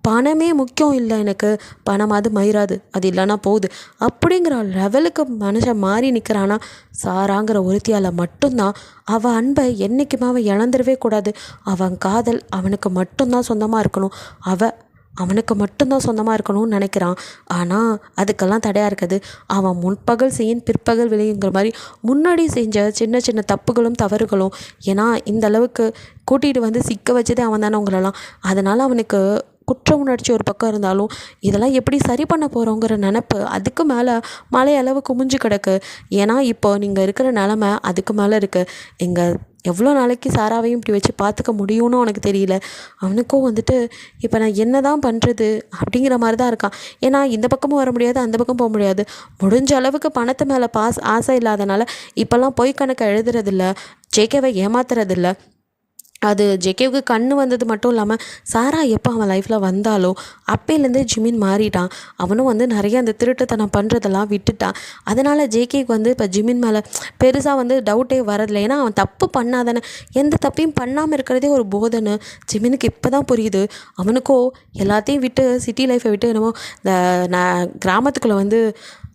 S1: பணமே முக்கியம் இல்லை எனக்கு, பணமாவது மயிராது, அது இல்லைன்னா போகுது அப்படிங்கிற லெவலுக்கு மனுஷன் மாறி நிற்கிறானா சாராங்கிற ஒருத்தியால் மட்டும்தான். அவன் அன்பை என்றைக்குமே அவன் இழந்துடவே கூடாது. அவன் காதல் அவனுக்கு மட்டும்தான் சொந்தமாக இருக்கணும். அவனுக்கு மட்டும்தான் சொந்தமாக இருக்கணும்னு நினைக்கிறான். ஆனால் அதுக்கெல்லாம் தடையாக இருக்குது அவன் முன்பகல் செய்யும் பிற்பகல் விளையுங்கிற மாதிரி முன்னாடி செஞ்ச சின்ன சின்ன தப்புகளும் தவறுகளும். ஏன்னா இந்த அளவுக்கு கூட்டிகிட்டு வந்து சிக்க வச்சதே அவன் தானே உங்களெல்லாம். அதனால் அவனுக்கு குற்ற உணர்ச்சி ஒரு பக்கம் இருந்தாலும் இதெல்லாம் எப்படி சரி பண்ண போகிறோங்கிற நினப்பு அதுக்கு மேலே மலை அளவு குமிஞ்சு கிடக்கு. ஏன்னா இப்போ நீங்கள் இருக்கிற நிலமை அதுக்கு மேலே இருக்குது. எங்கள் எவ்வளோ நாளைக்கு சாராவையும் இப்படி வச்சு பார்த்துக்க முடியும்னு அவனுக்கு தெரியல. அவனுக்கும் வந்துட்டு இப்போ நான் என்ன தான் பண்ணுறது அப்படிங்கிற மாதிரி தான் இருக்கான். ஏன்னா இந்த பக்கமும் வர முடியாது, அந்த பக்கம் போக முடியாது. முடிஞ்ச அளவுக்கு பணத்து மேலே ஆசை இல்லாதனால இப்போல்லாம் பொய் கணக்கை எழுதுறதில்ல, ஜேகேவை ஏமாத்துறதில்ல. அது ஜேகேவுக்கு கண்ணு வந்தது மட்டும் இல்லாமல் சாரா எப்போ அவன் லைஃப்பில் வந்தாலோ அப்போலேருந்தே ஜிமின் மாறிட்டான். அவனும் வந்து நிறைய அந்த திருட்டுத்தனம் பண்ணுறதெல்லாம் விட்டுட்டான். அதனால் ஜேகேக்கு வந்து இப்போ ஜிமின் மேலே பெருசாக வந்து டவுட்டே வரதில்லை. ஏன்னா அவன் தப்பு பண்ணாதானே, எந்த தப்பையும் பண்ணாமல் இருக்கிறதே ஒரு போதனை ஜிமினுக்கு இப்போ தான் புரியுது. அவனுக்கோ எல்லாத்தையும் விட்டு சிட்டி லைஃப்பை விட்டு என்னமோ இந்த கிராமத்துக்குள்ளே வந்து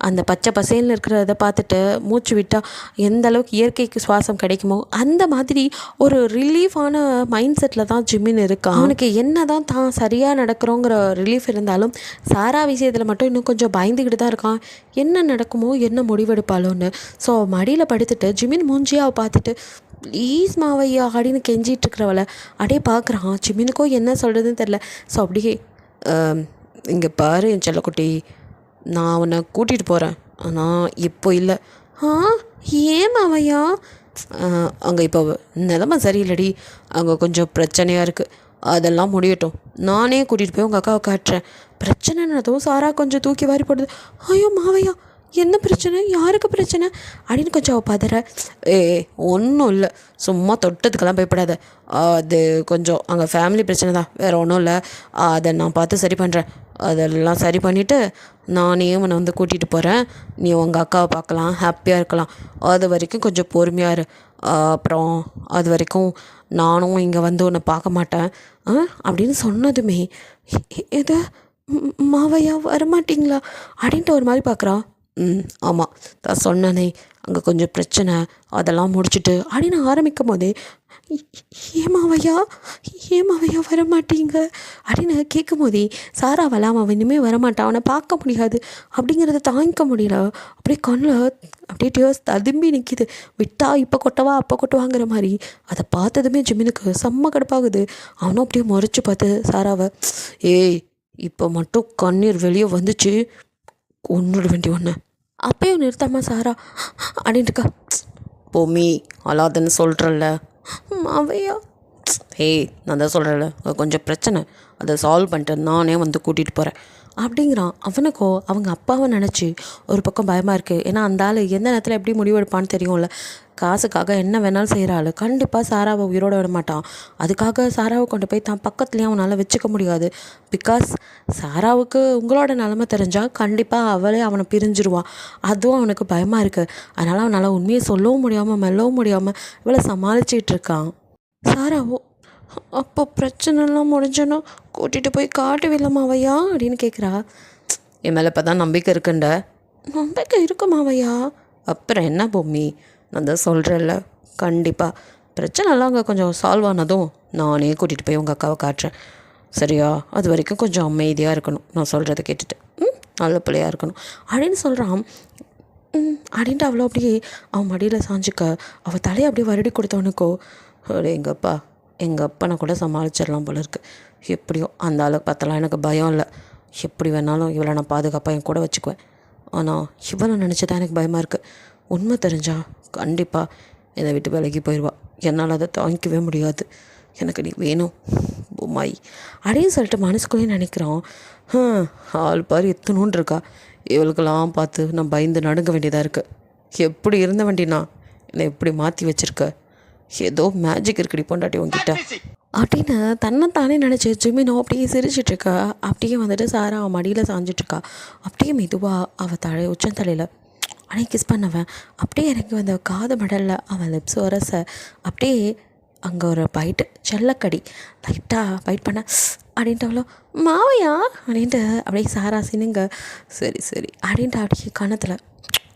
S1: அந்த பச்சை பசேல்னு இருக்கிறத பார்த்துட்டு மூச்சு விட்டால் எந்த அளவுக்கு இயற்கைக்கு சுவாசம் கிடைக்குமோ அந்த மாதிரி ஒரு ரிலீஃபான மைண்ட் செட்டில் தான் ஜிமின் இருக்கான். அவனுக்கு என்ன தான் சரியாக நடக்கிறோங்கிற ரிலீஃப் இருந்தாலும் சாரா விஷயத்தில் மட்டும் இன்னும் கொஞ்சம் பயந்துக்கிட்டு தான் இருக்கான். என்ன நடக்குமோ, என்ன முடிவெடுப்பாளோன்னு. ஸோ மடியில் படுத்துட்டு ஜிமின் மூஞ்சியாக பார்த்துட்டு ப்ளீஸ் மாவையா அப்படின்னு கெஞ்சிட்டு இருக்கிறவளை அப்படியே பார்க்குறான். ஜிமினுக்கோ என்ன சொல்கிறதுன்னு தெரில. ஸோ அப்படியே இங்கே பாரு என் செல்லக்குட்டி, நான் உன்னை கூட்டிகிட்டு போகிறேன், ஆனால் இப்போ இல்லை. ஏன் மாவையா? அங்கே இப்போ நிலமை சரியில்லடி, அங்கே கொஞ்சம் பிரச்சனையாக இருக்குது, அதெல்லாம் முடியட்டும், நானே கூட்டிகிட்டு போய் உங்கள் அக்காவை காட்டுறேன். பிரச்சனைன்னதும் சாரா கொஞ்சம் தூக்கி வாரி போடுது. ஐயோ மாவையா, என்ன பிரச்சனை, யாருக்கு பிரச்சனை அப்படின்னு கொஞ்சம் அவள் பதற. ஒன்றும் இல்லை, சும்மா தொட்டதுக்கெல்லாம் பயப்படாத, அது கொஞ்சம் அங்கே ஃபேமிலி பிரச்சனை தான், வேறு ஒன்றும் இல்லை, அதை நான் பார்த்து சரி பண்ணுறேன். அதெல்லாம் சரி பண்ணிவிட்டு நானே உன்னை வந்து கூட்டிகிட்டு போகிறேன், நீ உங்கள் அக்காவை பார்க்கலாம், ஹாப்பியாக இருக்கலாம், அது வரைக்கும் கொஞ்சம் பொறுமையாக இரு. அப்புறம் அது வரைக்கும் நானும் இங்கே வந்து உன்னை பார்க்க மாட்டேன் அப்படின்னு சொன்னதுமே எது மாவையா வரமாட்டிங்களா அப்படின்ட்டு ஒரு மாதிரி பார்க்குறா. ஆமாம், நான் சொன்னனே அங்கே கொஞ்சம் பிரச்சனை, அதெல்லாம் முடிச்சுட்டு அப்படின்னு ஆரம்பிக்கும் போதே ஏமாவையா வரமாட்டீங்க அப்படின்னு கேட்கும் போதே சாராவால் அவன் இனிமேல் வரமாட்டான், அவனை பார்க்க முடியாது அப்படிங்கிறத தாங்கிக்க முடியல. அப்படியே கண்ணில் அப்படியே டியர்ஸ் ததும்பி நிற்கிது. விட்டா இப்போ கொட்டவா அப்போ கொட்டுவாங்கிற மாதிரி. அதை பார்த்ததுமே ஜிமினுக்கு செம்ம கடுப்பாகுது. அவனும் அப்படியே முறைச்சி பார்த்து சாராவை, ஏய் இப்போ மட்டும் கண்ணீர் வெளியே வந்துச்சு ஒன்றுட வேண்டிய ஒன்று, அப்பயும் நிறுத்தாமா சாரா அப்படின்ட்டுக்கா. பொம்மி அலாதன்னு சொல்கிறல்ல மாவையா. நான் தான் சொல்கிறேன்ல, கொஞ்சம் பிரச்சனை, அதை சால்வ் பண்ணிட்டு நானே வந்து கூட்டிகிட்டு போகிறேன் அப்படிங்கிறான். அவனுக்கோ அவங்க அப்பாவை நினச்சி ஒரு பக்கம் பயமாக இருக்குது. ஏன்னா அந்த ஆள் எந்த நேரத்தில் எப்படி முடிவெடுப்பான்னு தெரியும்ல. காசுக்காக என்ன வேணாலும் செய்கிற ஆள் கண்டிப்பாக சாராவை உயிரோட விட மாட்டான். அதுக்காக சாராவை கொண்டு போய் தான் பக்கத்துலேயும் அவனால் வச்சுக்க முடியாது. பிகாஸ் சாராவுக்கு உங்களோட நிலமை தெரிஞ்சால் கண்டிப்பாக அவளே அவனை பிரிஞ்சிருவான். அதுவும் அவனுக்கு பயமாக இருக்குது. அதனால் அவனால் உண்மையை சொல்லவும் முடியாமல் மெல்லவும் முடியாமல் இவளை சமாளிச்சிட்டு இருக்கான். சாராவோ அப்போ பிரச்சனைலாம் முடிஞ்சோன்னா கூட்டிகிட்டு போய் காட்டுவில்லை மாவையா அப்படின்னு கேட்குறா. என் மேலே இப்போ தான் நம்பிக்கை இருக்குண்ட. நம்பிக்கை இருக்கு மாவையா. அப்புறம் என்ன பொம்மி, நான் தான் சொல்கிறேன்ல, கண்டிப்பாக பிரச்சனைலாம் அங்கே கொஞ்சம் சால்வ் ஆனதும் நானே கூட்டிகிட்டு போய் உங்கள் அக்காவை காட்டுறேன், சரியா? அது வரைக்கும் கொஞ்சம் அமைதியாக இருக்கணும், நான் சொல்கிறத கேட்டுட்டு நல்ல பிள்ளையாக இருக்கணும் அப்படின்னு சொல்கிறான். அப்படின்ட்டு அவ்வளோ அப்படியே அவன் மடியில் சாஞ்சிக்க அவள் தலையை அப்படியே வருடி கொடுத்தவனுக்கோ, எங்கள் அப்பனை கூட சமாளிச்சிடலாம் போல இருக்குது. எப்படியோ அந்த ஆளை பார்த்தலாம் எனக்கு பயம் இல்லை. எப்படி வேணாலும் இவளை நான் பாதுகாப்பாக என் கூட வச்சுக்குவேன். ஆனால் இவளை நினச்சி தான் எனக்கு பயமாக இருக்குது. உண்மை தெரிஞ்சால் கண்டிப்பாக என்னை விட்டு விலகி போயிடுவா. என்னால் அதை தாங்கிக்கவே முடியாது. எனக்கு நீ வேணும் பொம்மாய் அப்படின்னு சொல்லிட்டு மனசுக்குள்ளேயே நினைக்கிறோம். ஆள் பாரு எத்தணுன்னு இருக்கா. இவளுக்கெல்லாம் பார்த்து நான் பயந்து நடுங்க வேண்டியதாக இருக்குது. எப்படி இருந்த வேண்டினா என்னை எப்படி மாற்றி வச்சுருக்க. ஏதோ மேஜிக் இருக்குடி பொண்டாட்டி உங்ககிட்ட அப்படின்னு தன்னைத்தானே நினச்சி ஜிமினோ அப்படியே சிரிச்சிட்ருக்கா. அப்படியே வந்துட்டு சாரா அவன் மடியில் சாஞ்சிட்ருக்கா. அப்படியே மெதுவாக அவள் உச்சந்தலையில் அப்படியே கிஸ் பண்ணவன் அப்படியே இறங்கி வந்த காது மடலில் அவன் லிப்ஸ் வரச அப்படியே அங்கே ஒரு பைட்டு செல்லக்கடி லைட்டாக பைட் பண்ண அப்படின்ட்டு அவ்வளோ மாவையா அப்படின்ட்டு அப்படியே சாரா சினுங்க சரி அப்படின்ட்டு அப்படியே கணத்தில்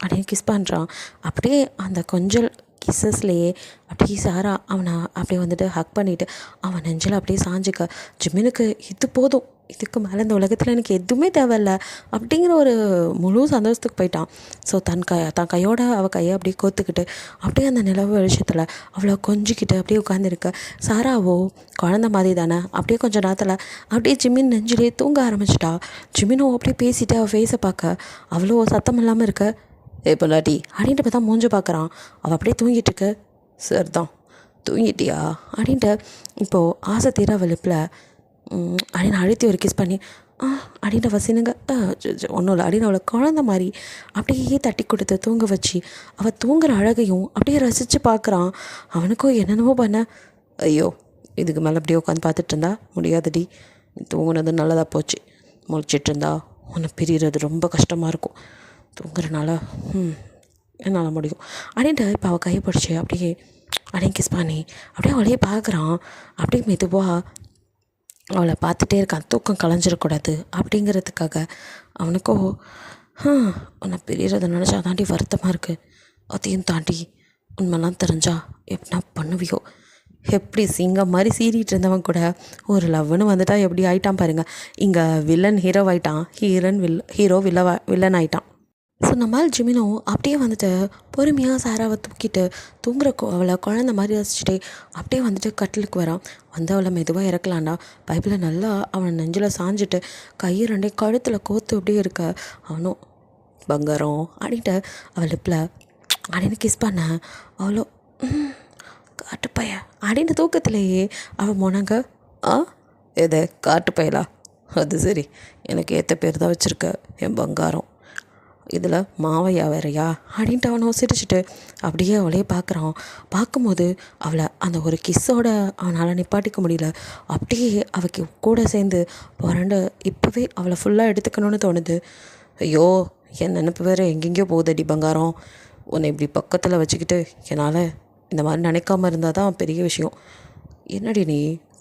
S1: அப்படியே கிஸ் பண்ணுறான். அப்படியே அந்த கொஞ்சல் கிஸ்ஸஸ்லேயே அப்படியே சாரா அவனை அப்படியே வந்துட்டு ஹக் பண்ணிவிட்டு அவன் நெஞ்சில் அப்படியே சாஞ்சிக்க ஜிமினுக்கு இது போதும், இதுக்கு மேலே இந்த உலகத்தில் எனக்கு எதுவுமே தேவையில்லை அப்படிங்கிற ஒரு முழு சந்தோஷத்துக்கு போயிட்டான். ஸோ தன் கையோட அவள் கையை அப்படியே கோத்துக்கிட்டு அப்படியே அந்த நிலவு வெளிச்சத்தில் அவ்வளோ கொஞ்சிக்கிட்டு அப்படியே உட்காந்துருக்க. சாராவோ குழந்த மாதிரி தானே அப்படியே கொஞ்சம் நேரத்தில் அப்படியே ஜிமின் நெஞ்சிலே தூங்க ஆரம்பிச்சிட்டா. ஜிமினோ அப்படியே பேசிட்டு அவள் ஃபேஸை பார்க்க அவ்வளோ சத்தம் இல்லாமல் இருக்க. பொண்டாட்டி அப்படின்ட்டு பார்த்தா மூஞ்சி பார்க்குறான். அவள் அப்படியே தூங்கிட்டுருக்கு. சார் தான் தூங்கிட்டியா அப்படின்ட்டு இப்போது ஆசை தீர அவள் லிப்பில் அப்படின்னு அழுத்தி ஒரு கிஸ் பண்ணி அப்படின்ட்டு அவள் சினுங்க ஒன்றும் இல்லை அப்படின்னு அவளை குழந்த மாதிரி அப்படியே தட்டி கொடுத்து தூங்க வச்சு அவள் தூங்குற அழகையும் அப்படியே ரசித்து பார்க்குறான். அவனுக்கும் என்னென்னவோ பண்ண. ஐயோ
S2: இதுக்கு மேலே அப்படியே உட்காந்து பார்த்துட்டு இருந்தா முடியாதுடி. தூங்குனது நல்லதாக போச்சு. முழிச்சிட்டு இருந்தா உன்னை பிரிகிறது ரொம்ப கஷ்டமாக இருக்கும். தூங்குறனால என்னால் முடியும் அப்படின்ட்டு இப்போ அவள் கையை பிடிச்சி அப்படியே கிஸ் பண்ணி அப்படியே அவளையே பார்க்குறான். அப்படியே மெதுவாக அவளை பார்த்துட்டே இருக்கான். தூக்கம் கலைஞ்சிடக்கூடாது அப்படிங்கிறதுக்காக. அவனுக்கோ உன்னை பிரியறதை நினச்சா தாண்டி வருத்தமாக இருக்குது. அதையும் தாண்டி உண்மைலாம் தெரிஞ்சா எப்படின்னா பண்ணுவியோ. எப்படி சிங்கம் மாதிரி சீறிட்டு இருந்தவன் கூட ஒரு லவ்னு வந்துட்டா எப்படி ஆயிட்டான் பாருங்க. இங்கே வில்லன் ஹீரோ ஆயிட்டான், ஹீரோ வில்லன் ஆயிட்டான். ஸோ நம்மால் ஜிமினும் அப்படியே வந்துட்டு பொறுமையாக சாராவை தூக்கிட்டு தூங்குற அவளை குழந்த மாதிரி ரசிச்சுட்டே அப்படியே வந்துட்டு கட்டிலுக்கு வரான். வந்து அவளை மெதுவாக இறக்கலாண்டா. பைப்பில் நல்லா அவன் நெஞ்சில் சாஞ்சிட்டு கையை ரெண்டே கழுத்தில் கோத்து அப்படியே இருக்க. அவனும் பங்காரம் அப்படின்ட்டு அவள் லிப்பில் அப்படின்னு கிஸ் பண்ண. அவ்வளோ காட்டுப்பைய அப்படின்னு தூக்கத்திலேயே அவள் முனங்க. எது காட்டுப்பயலா? அது சரி, எனக்கு ஏற்ற பேர் தான் வச்சுருக்க என் பங்காரம். இதில் மாவையா வேறையா அப்படின்ட்டு அவனை சிரிச்சுட்டு அப்படியே அவளையே பார்க்குறான். பார்க்கும்போது அவளை அந்த ஒரு கிஸ்ஸோட அவனால் நிப்பாட்டிக்க முடியல. அப்படியே அவளுக்கு கூட சேர்ந்து புரண்டு இப்போவே அவளை ஃபுல்லாக எடுத்துக்கணும்னு தோணுது. ஐயோ, என் நினப்பு வேறு எங்கெங்கேயோ போகுதடி பங்காரம். உன்னை இப்படி பக்கத்தில் வச்சுக்கிட்டு என்னால் இந்த மாதிரி நினைக்காம இருந்தால் தான் பெரிய விஷயம். என்னடி நீ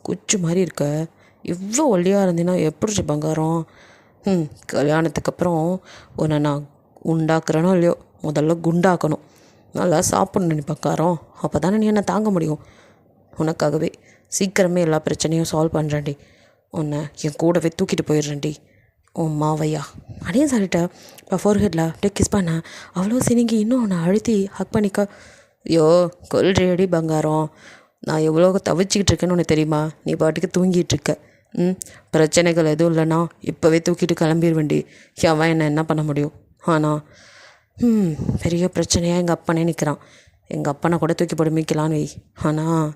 S2: குச்சி மாதிரி இருக்க? இவ்வளோ ஒல்லியாக இருந்தீன்னா எப்படி பங்காரம்? கல்யாணத்துக்கு அப்புறம் உன்னை நான் உண்டாக்குறேனோ இல்லையோ, முதல்ல குண்டாக்கணும். நல்லா சாப்பிட்ணும் நீ பங்காரம். அப்போ தானே நீ என்னை தாங்க முடியும். உனக்காகவே சீக்கிரமே எல்லா பிரச்சனையும் சால்வ் பண்ணுறேன்டி. உன்னை என் கூடவே தூக்கிட்டு போயிடுறேன்டி உன் மாவையா அப்படின்னு சொல்லிட்டு இப்போ ஃபோர்ஹெட்டில் அப்படியே கிஸ் பண்ண. அவ்வளோ சினிங்கி இன்னும் உன்னை அழுத்தி ஹக் பண்ணிக்க. ஐயோ கொல்றேடி பங்காரம். நான் எவ்வளோ தவிச்சிக்கிட்டு இருக்கேன்னு உனக்கு தெரியுமா? நீ பாட்டுக்கு தூங்கிட்டு இருக்க. பிரச்சனைகள் எதுவும் இல்லைன்னா இப்போவே தூக்கிட்டு கிளம்பிடுவேண்டி. அவன் என்ன பண்ண முடியும்? ஆனால் பெரிய பிரச்சனையாக எங்கள் அப்பனே நிற்கிறான். எங்கள் அப்பனை கூட தூக்கி போட்டு மீக்கலான்னு வை. ஆனால்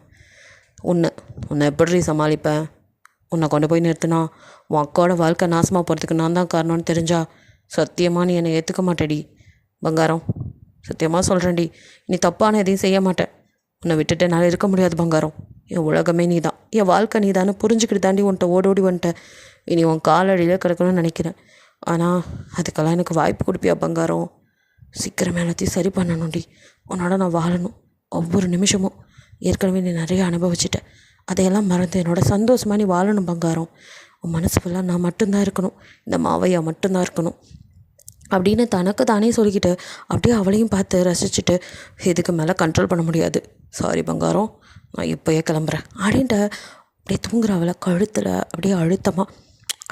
S2: உன்னை எப்படி சமாளிப்பேன்? உன்னை கொண்டு போய் நிறுத்தினா உன் அக்காவோட வாழ்க்கை நாசமாக போகிறதுக்கு நான் தான் காரணம்னு தெரிஞ்சா சத்தியமாக நீ என்னை ஏற்றுக்க மாட்டேடி பங்காரம். சத்தியமாக சொல்கிறேன்டி, நீ தப்பான எதையும் செய்ய மாட்டேன். உன்னை விட்டுட்டு என்னால் இருக்க முடியாது பங்காரம். என் உலகமே நீ தான், என் வாழ்க்கை நீ தானே புரிஞ்சுக்கிட்டு தாண்டி உன்ட்ட ஓடி வந்துட்டேன். இனி உன் காலடியில் கிடக்கணும்னு நினைக்கிறேன். ஆனால் அதுக்கெல்லாம் எனக்கு வாய்ப்பு கொடுப்பியா பங்காரம்? சீக்கிரமே எல்லாத்தையும் சரி பண்ணணும்டி. உன்னோட நான் வாழணும் ஒவ்வொரு நிமிஷமும். ஏற்கனவே நீ நிறைய அனுபவிச்சிட்டேன். அதையெல்லாம் மறந்து என்னோட சந்தோஷமாக நீ வாழணும் பங்காரம். உன் மனசு ஃபுல்லாக நான் மட்டும்தான் இருக்கணும், இந்த மாவையா மட்டும்தான் இருக்கணும் அப்படின்னு தனக்கு தானே சொல்லிக்கிட்டு அப்படியே அவளையும் பார்த்து ரசிச்சுட்டு இதுக்கு மேலே கண்ட்ரோல் பண்ண முடியாது, சாரி பங்காரம், நான் இப்போயே கிளம்புறேன் அப்படின்ட்டு அப்படியே தூங்குற அவளை கழுத்தில் அப்படியே அழுத்தமாக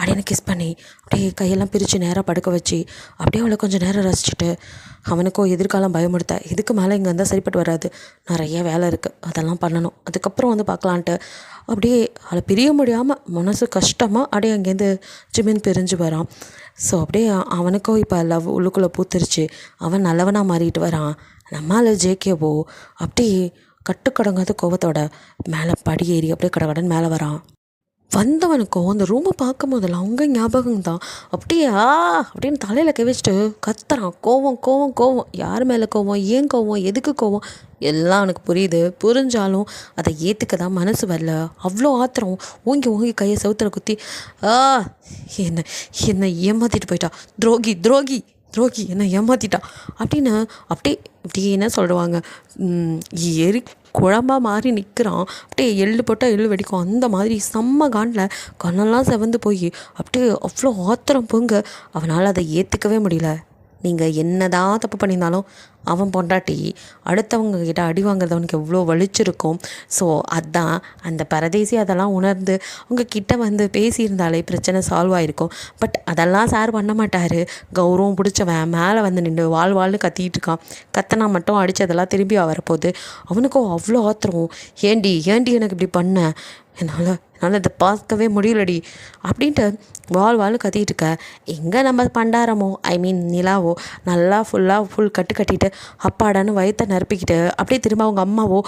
S2: அப்படின்னு கிஸ் பண்ணி அப்படியே கையெல்லாம் பிரித்து நேராக படுக்க வச்சு அப்படியே அவளை கொஞ்சம் நேரம் ரசிச்சுட்டு அவனுக்கும் எதிர்காலம் பயமுடுத்த. இதுக்கு மேலே இங்கே இருந்தால் சரிப்பட்டு வராது, நிறைய வேலை இருக்குது, அதெல்லாம் பண்ணணும், அதுக்கப்புறம் வந்து பார்க்கலான்ட்டு அப்படியே அவளை பிரிய முடியாமல் மனசு கஷ்டமாக அப்படியே அங்கேருந்து ஜிமின் பிரிஞ்சு வரான். ஸோ அப்படியே அவனுக்கும் இப்போ லவ் உள்ளுக்குள்ளே பூத்துருச்சு. அவன் நல்லவனாக மாறிட்டு வரான். நம்மால் ஜேகேவோ அப்படியே கட்டுக்கடங்காத கோவத்தோட மேலே படி ஏறி அப்படியே கடகடன் மேலே வரான். வந்தவனுக்கும் அந்த ரூமை பார்க்கும் போதெல்லாம் அவங்க ஞாபகம் தான். அப்படியே அப்படின்னு தலையில் கவிச்சிட்டு கத்துறான். கோவம் கோவம் கோவம். யார் மேலே கோவம், ஏன் கோவம், எதுக்கு கோவம் எல்லாம் அவனுக்கு புரியுது. புரிஞ்சாலும் அதை ஏற்றுக்க தான் மனசு வரல. அவ்வளோ ஆத்திரம். ஓங்கி ஓங்கி கையை செவுத்துல குத்தி என்னை ஏமாற்றிட்டு போயிட்டா, துரோகி துரோகி துரோகி என்னை ஏமாற்றிட்டா அப்படின்னு அப்படியே என்ன சொல்லுவாங்க, எரி குழம்பா மாறி நிற்கிறான். அப்படியே எள்ளு போட்டால் எள்ளு வெடிக்கும் அந்த மாதிரி செம்ம காண்டில் கண்ணெல்லாம் செவந்து போய் அப்படியே அவ்வளோ ஆத்திரம் பொங்க அவனால் அதை ஏற்றுக்கவே முடியல. நீங்கள் என்ன தான் தப்பு பண்ணியிருந்தாலும் அவன் பொண்டாட்டி அடுத்தவங்க கிட்ட அடி வாங்குறது அவனுக்கு எவ்வளோ வலிச்சிருக்கும். ஸோ அதான் அந்த பரதேசி அதெல்லாம் உணர்ந்து உங்ககிட்ட வந்து பேசியிருந்தாலே பிரச்சனை சால்வ் ஆகிருக்கும். பட் அதெல்லாம் சார் பண்ண மாட்டார். கௌரவம் பிடிச்சவன் மேலே வந்து நின்று வாழ்னு கத்திகிட்டு இருக்கான். கத்தனா மட்டும் அடித்ததெல்லாம் திரும்பி வரப்போகுது. அவனுக்கும் அவ்வளோ ஆத்திரம். ஏண்டி எனக்கு இப்படி பண்ண, என்னால் இதை பார்க்கவே முடியலடி அப்படின்ட்டு வாழ்னு கத்திகிட்டு இருக்க. எங்கே நம்ம பண்டாரமோ நிலாவோ நல்லா ஃபுல் கட்டு கட்டிட்டு அப்பாடான்னு வயத்தை நறுப்பிக்கிட்டு அப்படியே திரும்ப அவங்க அம்மாவோ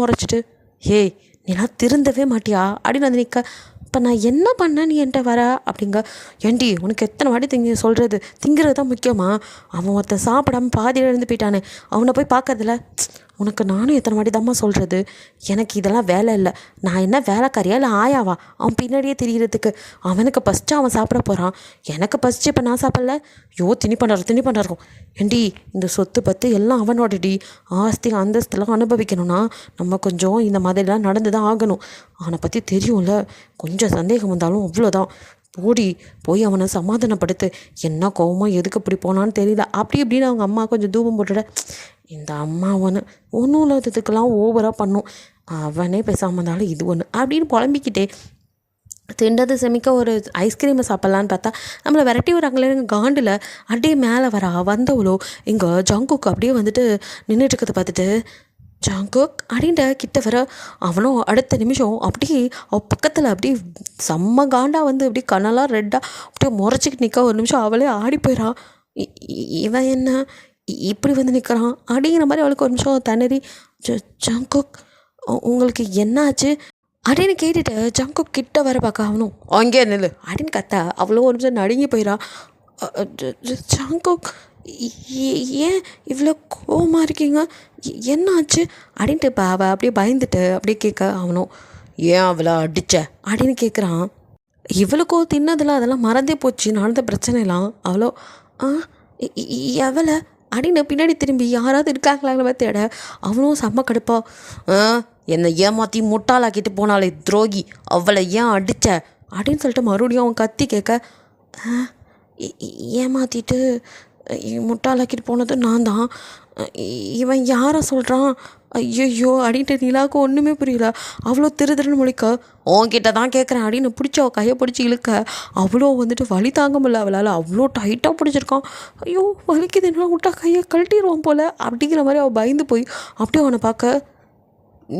S2: முறைச்சிட்டு ஏய் நீலாம் திருந்தவே மாட்டியா அப்படின்னு வந்து நிற்க. இப்போ நான் என்ன பண்ணேன் நீ என்கிட்ட வர அப்படிங்க. ஏண்டி உனக்கு எத்தனை வாட்டி திங்கிறது தான் முக்கியமா? அவன் ஒருத்தன் சாப்பிடாம பாதியில் இருந்து போயிட்டானே, அவனை போய் பார்க்கறதில்ல. உனக்கு நானும் எத்தனை வாட்டி தாம்மா சொல்கிறது, எனக்கு இதெல்லாம் வேலை இல்லை. நான் என்ன வேலைக்காரியா இல்லை ஆயாவா அவன் பின்னாடியே திரிகிறதுக்கு? அவனுக்கு பசிச்சு அவன் சாப்பிட போகிறான், எனக்கு பசிச்சு இப்போ நான் சாப்பிடல. திணி பண்ணுறாருக்கும். ஏண்டி இந்த சொத்து பத்து எல்லாம் அவனோடடி. ஆஸ்தி அந்தஸ்தெல்லாம் அனுபவிக்கணும்னா நம்ம கொஞ்சம் இந்த மாதிரிலாம் நடந்து தான் ஆகணும். அவனை பற்றி தெரியும்ல, கொஞ்சம் சந்தேகம் வந்தாலும் அவ்வளோதான். போய் அவனை சமாதானப்படுத்து. என்ன கோவமோ எதுக்கு இப்படி போனான்னு தெரியல. அப்படி இப்படின்னு அவங்க அம்மா கொஞ்சம் தூபம் போட்டுட. இந்த அம்மா ஒன்றும் இல்லாததுக்கெல்லாம் ஓவராக பண்ணும். அவனே பேசாமல் இருந்தாலும் இது ஒன்று அப்படின்னு புலம்பிக்கிட்டே திண்டது செமிக்க ஒரு ஐஸ்கிரீமை சாப்பிட்லான்னு பார்த்தா நம்மளை விரட்டி வராங்களே காண்டில் அப்படியே மேலே வந்தவளோ இங்கே ஜங்குக்கு அப்படியே வந்துட்டு நின்றுட்டுருக்கதை பார்த்துட்டு, ஜங்குக் அப்படின்ட்டு கிட்ட வர அவனும் அடுத்த நிமிஷம் அப்படியே பக்கத்தில் அப்படியே செம்ம காண்டா வந்து அப்படியே கண்ணெல்லாம் ரெட்டாக அப்படியே முறைச்சிக்கிட்டு நிற்க. ஒரு நிமிஷம் அவளே ஆடி போயிடான். இவன் என்ன இப்படி வந்து நிற்கிறான் அப்படிங்கிற மாதிரி அவளுக்கு ஒரு நிமிஷம் திணறி, ஜங்குக் உங்களுக்கு என்ன ஆச்சு அப்படின்னு கேட்டுட்டு ஜங்குக் கிட்ட வர பார்க்க அவனும் அங்கே நில்லு அப்படின்னு கத்த. அவ்வளோ ஒரு நிமிஷம் நடுங்கி போயிடா. ஜங்குக் ஏன் இவ்வளோ கோவமாக இருக்கீங்க, என்ன ஆச்சு அப்படின்ட்டு இப்போ அவள் அப்படியே பயந்துட்டு அப்படியே கேட்க அவனும் ஏன் அவளை அடிச்ச அப்படின்னு கேட்குறான். இவளுக்கோ தின்னதில் அதெல்லாம் மறந்தே போச்சு நடந்த பிரச்சனைலாம். அவ்வளோ எவளை அப்படின்னு பின்னாடி திரும்பி யாராவது இருக்காங்களாங்கிற மாதிரி தேட அவனும் செம்ம கடுப்பா, என்னை ஏமாற்றி முட்டாளாக்கிட்டு போனாலே துரோகி, அவளை ஏன் அடித்த அப்படின்னு சொல்லிட்டு மறுபடியும் அவன் கத்தி கேட்க, ஏமாற்றிட்டு முட்டாளாக்கிட்டு போனது நான் தான். இவன் யாரை சொல்கிறான், ஐயோ அப்படின்ட்டு நிலாவுக்கு ஒன்றுமே புரியல. அவ்வளோ திருன்னு முழிக்க, உன்கிட்ட தான் கேட்குறேன் அப்படின்னு பிடிச்ச அவள் கையை பிடிச்சி இழுக்க அவ்வளோ வந்துட்டு வலி தாங்க முடியல அவளால். அவ்வளோ டைட்டாக பிடிச்சிருக்கான். ஐயோ வலிக்குது, என்ன விட்டா கையை கழட்டிடுவான் போல் அப்படிங்கிற மாதிரி அவள் பயந்து போய் அப்படியே அவனை பார்க்க,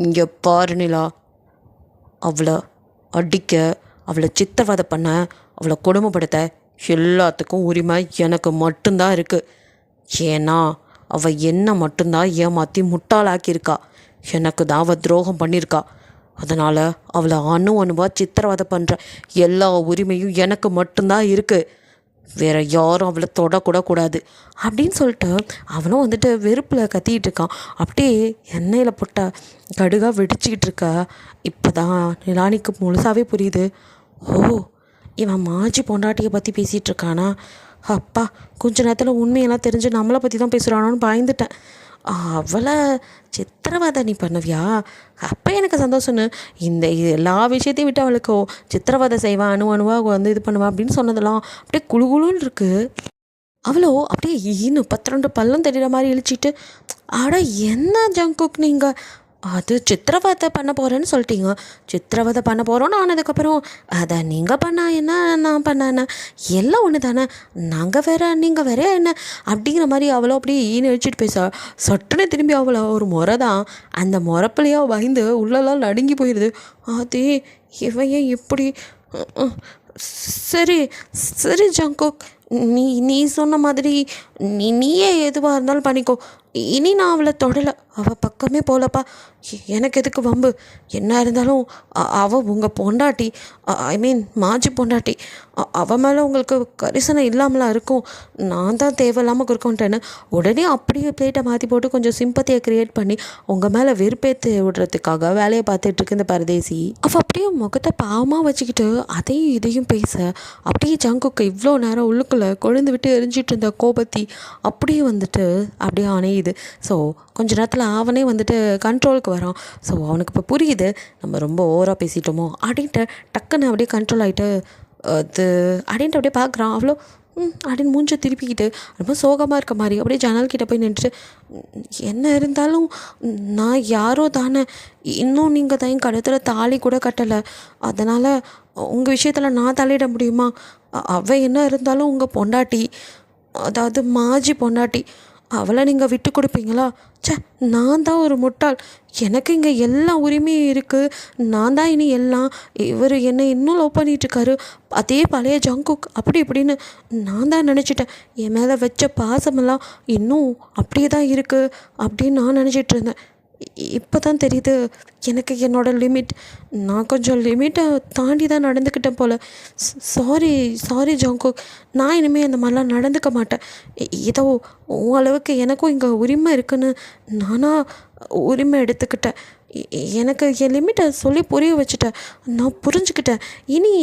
S2: இங்கே பாரு நிலா, அவளை அடிக்க, அவளை சித்திரவதை பண்ண, அவளை கொடுமைப்படுத்த எல்லாத்துக்கும் உரிமை எனக்கு மட்டும்தான் இருக்குது. ஏன்னா அவள் என்ன மட்டும்தான் ஏமாற்றி முட்டாளாக்கியிருக்கா. எனக்கு தான் அவள் துரோகம் பண்ணியிருக்கா. அதனால் அவளை அணுவாக சித்திரவதை பண்ணுற எல்லா உரிமையும் எனக்கு மட்டும்தான் இருக்குது. வேறு யாரும் அவளை தொடக்கூட கூடாது அப்படின்னு சொல்லிட்டு அவனும் வந்துட்டு வெறுப்பில் கத்திக்கிட்டு இருக்கான். அப்படியே எண்ணெயில் போட்ட கடுகாக வெடிச்சிக்கிட்டு இருக்க. இப்போ தான் நிலானிக்கு முழுசாகவே புரியுது, இவன் மாஜி பொண்டாட்டியை பற்றி பேசிகிட்டு இருக்கானா. அப்பா கொஞ்ச நேரத்தில் உண்மையெல்லாம் தெரிஞ்சு நம்மளை பற்றி தான் பேசுகிறானோன்னு பயந்துட்டேன். அவளை சித்திரவதை நீ பண்ணுவியா? அப்போ எனக்கு சந்தோஷம்னு இந்த எல்லா விஷயத்தையும் விட்டு அவளுக்கு சித்திரவதை செய்வான், அணுவாக வந்து இது பண்ணுவான் அப்படின்னு சொன்னதெல்லாம் அப்படியே குழுகுழுன்னு இருக்குது. அவ்வளோ அப்படியே இன்னும் 12 பல்லும் தெரிகிற மாதிரி இழிச்சிட்டு, ஆடா என்ன ஜங்குக் நீங்கள் அது சித்திரவதை பண்ண போகிறேன்னு சொல்லிட்டீங்க. சித்திரவதை பண்ண போகிறோன்னு ஆனதுக்கப்புறம் அதை நீங்கள் பண்ணா என்ன நான் பண்ண என்ன எல்லாம் ஒன்று தானே, நாங்கள் வேற நீங்கள் வேற என்ன அப்படிங்கிற மாதிரி அவ்வளோ அப்படியே ஈன்னு வச்சுட்டு பேச சட்டுன்னு திரும்பி அவ்வளோ ஒரு முறை தான். அந்த முறப்புலையோ பயந்து உள்ளெல்லாம் நடுங்கி போயிடுது. அதே இவையே இப்படி சரி சரி ஜங்குக், நீ சொன்ன மாதிரி நீயே எதுவாக இருந்தாலும் பண்ணிக்கோ. இனி நான் அவளை தொடலை, அவள் பக்கமே போகலப்பா. எனக்கு எதுக்கு வம்பு? என்ன இருந்தாலும் அவள் உங்கள் பொண்டாட்டி, ஐ மீன் மாஜி பொண்டாட்டி. அவள் மேலே உங்களுக்கு கரிசனை இல்லாமலாம் இருக்கும். நான் தான் தேவையில்லாமல் குறுக்கோன்ட்டேன்னு உடனே அப்படியே பிளேட்டை மாற்றி போட்டு கொஞ்சம் சிம்பத்தியை க்ரியேட் பண்ணி உங்கள் மேலே வெறுப்பேற்று விடுறதுக்காக வேலையை பார்த்துட்ருக்கு இந்த பரதேசி. அவள் அப்படியே முகத்தை பாவமாக வச்சுக்கிட்டு அதையும் இதையும் பேச அப்படியே ஜங்குக்கு இவ்வளோ நேரம் உள்ளுக்குள்ளே கொழுந்து விட்டு எரிஞ்சிட்டு இருந்த கோபத்தி அப்படியே வந்துட்டு அப்படியே அணையுது. ஸோ கொஞ்ச நேரத்தில் அவனே வந்துட்டு கண்ட்ரோலுக்கு வரான். ஸோ அவனுக்கு இப்போ புரியுது நம்ம ரொம்ப ஓவராக பேசிட்டோமோ அப்படின்ட்டு டக்குன்னு அப்படியே கண்ட்ரோல் ஆகிட்டு அது அப்படின்ட்டு அப்படியே பார்க்குறான். அவ்வளோ அப்படின்னு மூஞ்சை திருப்பிக்கிட்டு ரொம்ப சோகமாக இருக்க மாதிரி அப்படியே ஜன்னல்கிட்ட போய் நின்றுட்டு, என்ன இருந்தாலும் நான் யாரோ தானே, இன்னும் நீங்கள் தான் என் கழுத்தில் தாலி கூட கட்டலை, அதனால் உங்கள் விஷயத்தில் நான் தலையிட முடியுமா? அவள் என்ன இருந்தாலும் உங்கள் பொண்டாட்டி, அதாவது மாஜி பொண்டாட்டி, அவளை நீங்கள் விட்டு கொடுப்பீங்களா? நான் தான் ஒரு முட்டாள், எனக்கு இங்கே எல்லா உரிமையும் இருக்குது, நான் தான் இனி எல்லாம், இவர் என்னை இன்னும் லவ் பண்ணிகிட்ருக்காரு, அதே பழைய ஜங்குக் அப்படி இப்படின்னு நான் தான் நினச்சிட்டேன். என் மேலே வச்ச பாசமெல்லாம் இன்னும் அப்படியே தான் இருக்குது அப்படின்னு நான் நினச்சிட்டு இருந்தேன். இப்போ தான் தெரியுது எனக்கு என்னோடய லிமிட். நான் கொஞ்சம் லிமிட்டை தாண்டி தான் நடந்துக்கிட்டேன் போல். Sorry sorry Jungkook. நான் இனிமேல் அந்த மாதிரிலாம் நடந்துக்க மாட்டேன். ஏதோ உன் அளவுக்கு எனக்கும் இங்கே உரிமை இருக்குன்னு நானாக உரிமை எடுத்துக்கிட்டேன். எனக்கு என் லிமிட்டை சொல்லி புரிய வச்சுட்டேன். நான் புரிஞ்சுக்கிட்டேன். இனி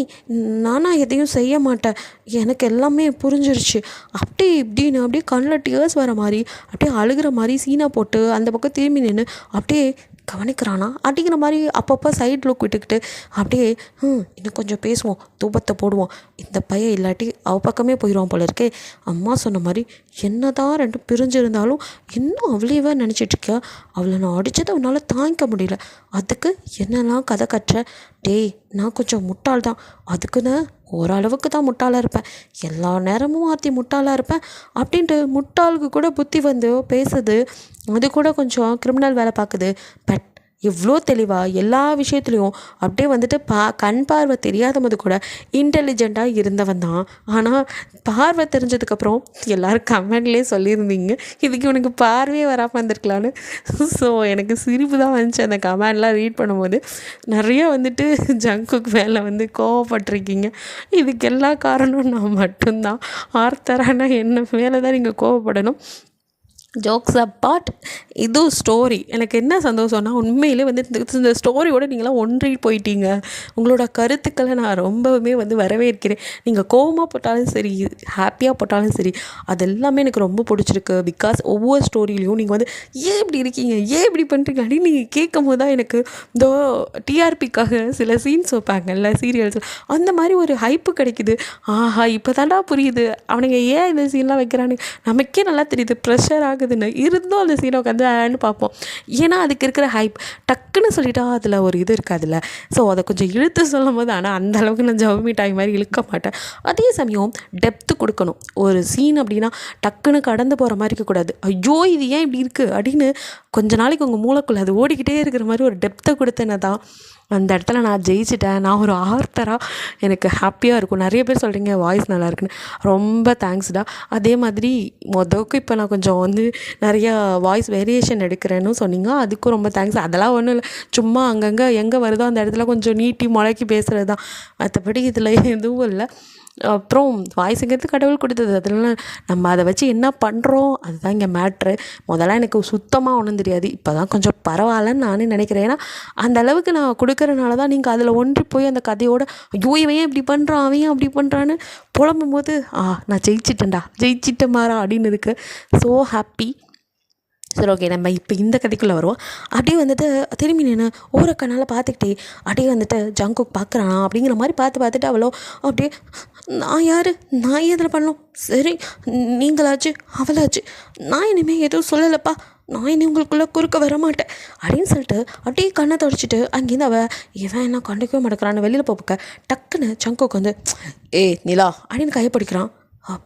S2: நானாக எதையும் செய்ய மாட்டேன். எனக்கு எல்லாமே புரிஞ்சிருச்சு. அப்படியே இப்படின்னு அப்படியே கண்ணில் டியர்ஸ் வர மாதிரி அப்படியே அழுகிற மாதிரி சீனா போட்டு அந்த பக்கம் திரும்பி நின்று அப்படியே கவனிக்கிறானா அப்படிங்கிற மாதிரி அப்பப்போ சைட் லுக் விட்டுக்கிட்டு அப்படியே இன்னும் கொஞ்சம் பேசுவோம், தூபத்தை போடுவோம், இந்த பையன் இல்லாட்டி அவ பக்கமே போயிடுவான் போல இருக்கே. அம்மா சொன்ன மாதிரி என்ன தான் ரெண்டும் பிரிஞ்சிருந்தாலும் இன்னும் அவளையவே நினச்சிட்ருக்கியா? அவளை நான் அடித்ததை அவனால் தாங்கிக்க முடியல. அதுக்கு என்னெல்லாம் கதை கட்டுற? டேய், நான் கொஞ்சம் முட்டாள் தான். அதுக்குன்னு ஓரளவுக்கு தான் முட்டாளாக இருப்பேன். எல்லா நேரமும் ஆற்றி முட்டாளாக இருப்பேன் அப்படின்ட்டு முட்டாளுக்கு கூட புத்தி வந்து பேசுது. அது கூட கொஞ்சம் கிரிமினல் வேலை பார்க்குது. பட் இவ்வளோ தெளிவாக எல்லா விஷயத்துலையும் அப்படியே வந்துட்டு கண் பார்வை தெரியாத போது கூட இன்டெலிஜெண்ட்டாக இருந்தவன் தான். ஆனால் பார்வை தெரிஞ்சதுக்கப்புறம் எல்லோரும் கமெண்ட்லேயே சொல்லியிருந்தீங்க இதுக்கு உனக்கு பார்வையே வராமல் இருந்திருக்கலான்னு. ஸோ எனக்கு சிரிப்பு தான் வந்துச்சு அந்த கமெண்ட்லாம் ரீட் பண்ணும்போது. நிறைய வந்துட்டு ஜங்குக்கு மேலே வந்து கோவப்பட்டிருக்கீங்க. இதுக்கு எல்லா காரணம் நான் மட்டும்தான். ஆர்த்தரானா என்ன மேலே தான் நீங்கள் கோவப்படணும். ஜோக்ஸ் அப்பார்ட், இது ஸ்டோரி. எனக்கு என்ன சந்தோஷம்னா உண்மையிலே வந்து இந்த ஸ்டோரியோடு நீங்களாம் ஒன்றி போயிட்டீங்க. உங்களோட கருத்துக்களை நான் ரொம்பவுமே வந்து வரவேற்கிறேன். நீங்கள் கோவமாக போட்டாலும் சரி, ஹாப்பியாக போட்டாலும் சரி, அது எல்லாமே எனக்கு ரொம்ப பிடிச்சிருக்கு. பிகாஸ் ஒவ்வொரு ஸ்டோரியிலையும் நீங்கள் வந்து ஏன் இப்படி இருக்கீங்க, ஏன் இப்படி பண்ணுறீங்க அப்படின்னு நீங்கள் கேட்கும் போது தான் எனக்கு இந்த டிஆர்பிக்காக சில சீன்ஸ் வைப்பாங்கல்ல சீரியல்ஸ், அந்த மாதிரி ஒரு ஹைப்பு கிடைக்குது. ஆஹா, இப்போ தாண்டா புரியுது அவனுங்க ஏன் இந்த சீன்லாம் வைக்கிறான்னு. நமக்கே நல்லா தெரியுது ப்ரெஷர் ஆகுதுன்னு. இருந்தும் அந்த சீனை உட்காந்து ஆன்னு பார்ப்போம். ஏன்னா அதுக்கு இருக்கிற ஹைப் டக்குன்னு சொல்லிட்டா அதில் ஒரு இது இருக்காதுல்ல. ஸோ அதை கொஞ்சம் இழுத்து சொல்லும் போது, ஆனால் அந்த அளவுக்கு நான் ஜவுமி டாய் மாதிரி இழுக்க மாட்டேன். அதே சமயம் டெப்த்து கொடுக்கணும். ஒரு சீன் அப்படின்னா டக்குன்னு கடந்து போகிற மாதிரி இருக்கக்கூடாது. ஐயோ இது ஏன் இப்படி இருக்குது அப்படின்னு கொஞ்ச நாளைக்கு உங்கள் மூளைக்குள்ளே அது ஓடிக்கிட்டே இருக்கிற மாதிரி ஒரு டெப்த்தை கொடுத்தேன்னு தான் அந்த இடத்துல நான் ஜெயிச்சிட்டேன். நான் ஒரு ஆர்த்தராக எனக்கு ஹாப்பியாக இருக்கும். நிறைய பேர் சொல்கிறீங்க வாய்ஸ் நல்லா இருக்குன்னு, ரொம்ப தேங்க்ஸ்டா. அதே மாதிரி மொதலுக்கு இப்போ நான் கொஞ்சம் வந்து நிறையா வாய்ஸ் வேரியேஷன் எடுக்கிறேன்னு சொன்னீங்க, அதுக்கும் ரொம்ப தேங்க்ஸ். அதெல்லாம் ஒன்றும் இல்லை, சும்மா அங்கங்கே எங்கே வருதோ அந்த இடத்துல கொஞ்சம் நீட்டி முளைக்கி பேசுகிறது தான். மற்றபடி இதில் எதுவும் இல்லை. அப்புறம் வாய்ஸுங்கிறது கடவுள் கொடுத்தது. அதெல்லாம் நம்ம அதை வச்சு என்ன பண்ணுறோம் அதுதான் இங்கே மேட்ரு. முதல்ல எனக்கு சுத்தமாக ஒன்றும் தெரியாது. இப்போ தான் கொஞ்சம் பரவாயில்லன்னு நானே நினைக்கிறேன். ஏன்னா அந்த அளவுக்கு நான் கொடுக்கறனால தான் நீங்கள் அதில் ஒன்றி போய் அந்த கதையோட ஐயோ இவன் இப்படி பண்ணுறான், அவன் அப்படி பண்ணுறான்னு புலம்பும் போது நான் ஜெயிச்சிட்டேன் மாறா அப்படின்னு இருக்குது. So happy. சரி, ஓகே, நம்ம இப்போ இந்த கதைக்குள்ளே வருவோம். அப்படியே வந்துட்டு திரும்பி நின்று ஒவ்வொரு கண்ணால் பார்த்துக்கிட்டே அப்படியே வந்துட்டு ஜங்குக் பார்க்குறானா அப்படிங்கிற மாதிரி பார்த்துட்டு அவ்வளோ அப்படியே நான் யார், நான் எதில் பண்ணணும், சரி நீங்களாச்சு அவளாச்சு, நான் இனிமேல் எதுவும் சொல்லலைப்பா, நான் இனி உங்களுக்குள்ளே குறுக்க வர மாட்டேன் அப்படின்னு சொல்லிட்டு அப்படியே கண்ணை தொடச்சிட்டு அங்கேருந்து இவன் என்ன கண்டுக்கவே மாட்டேங்கிறான்னு வெளியில் போக்க டக்குன்னு ஜங்குக் வந்து நிலா அப்படின்னு கையை பிடிக்கிறான்.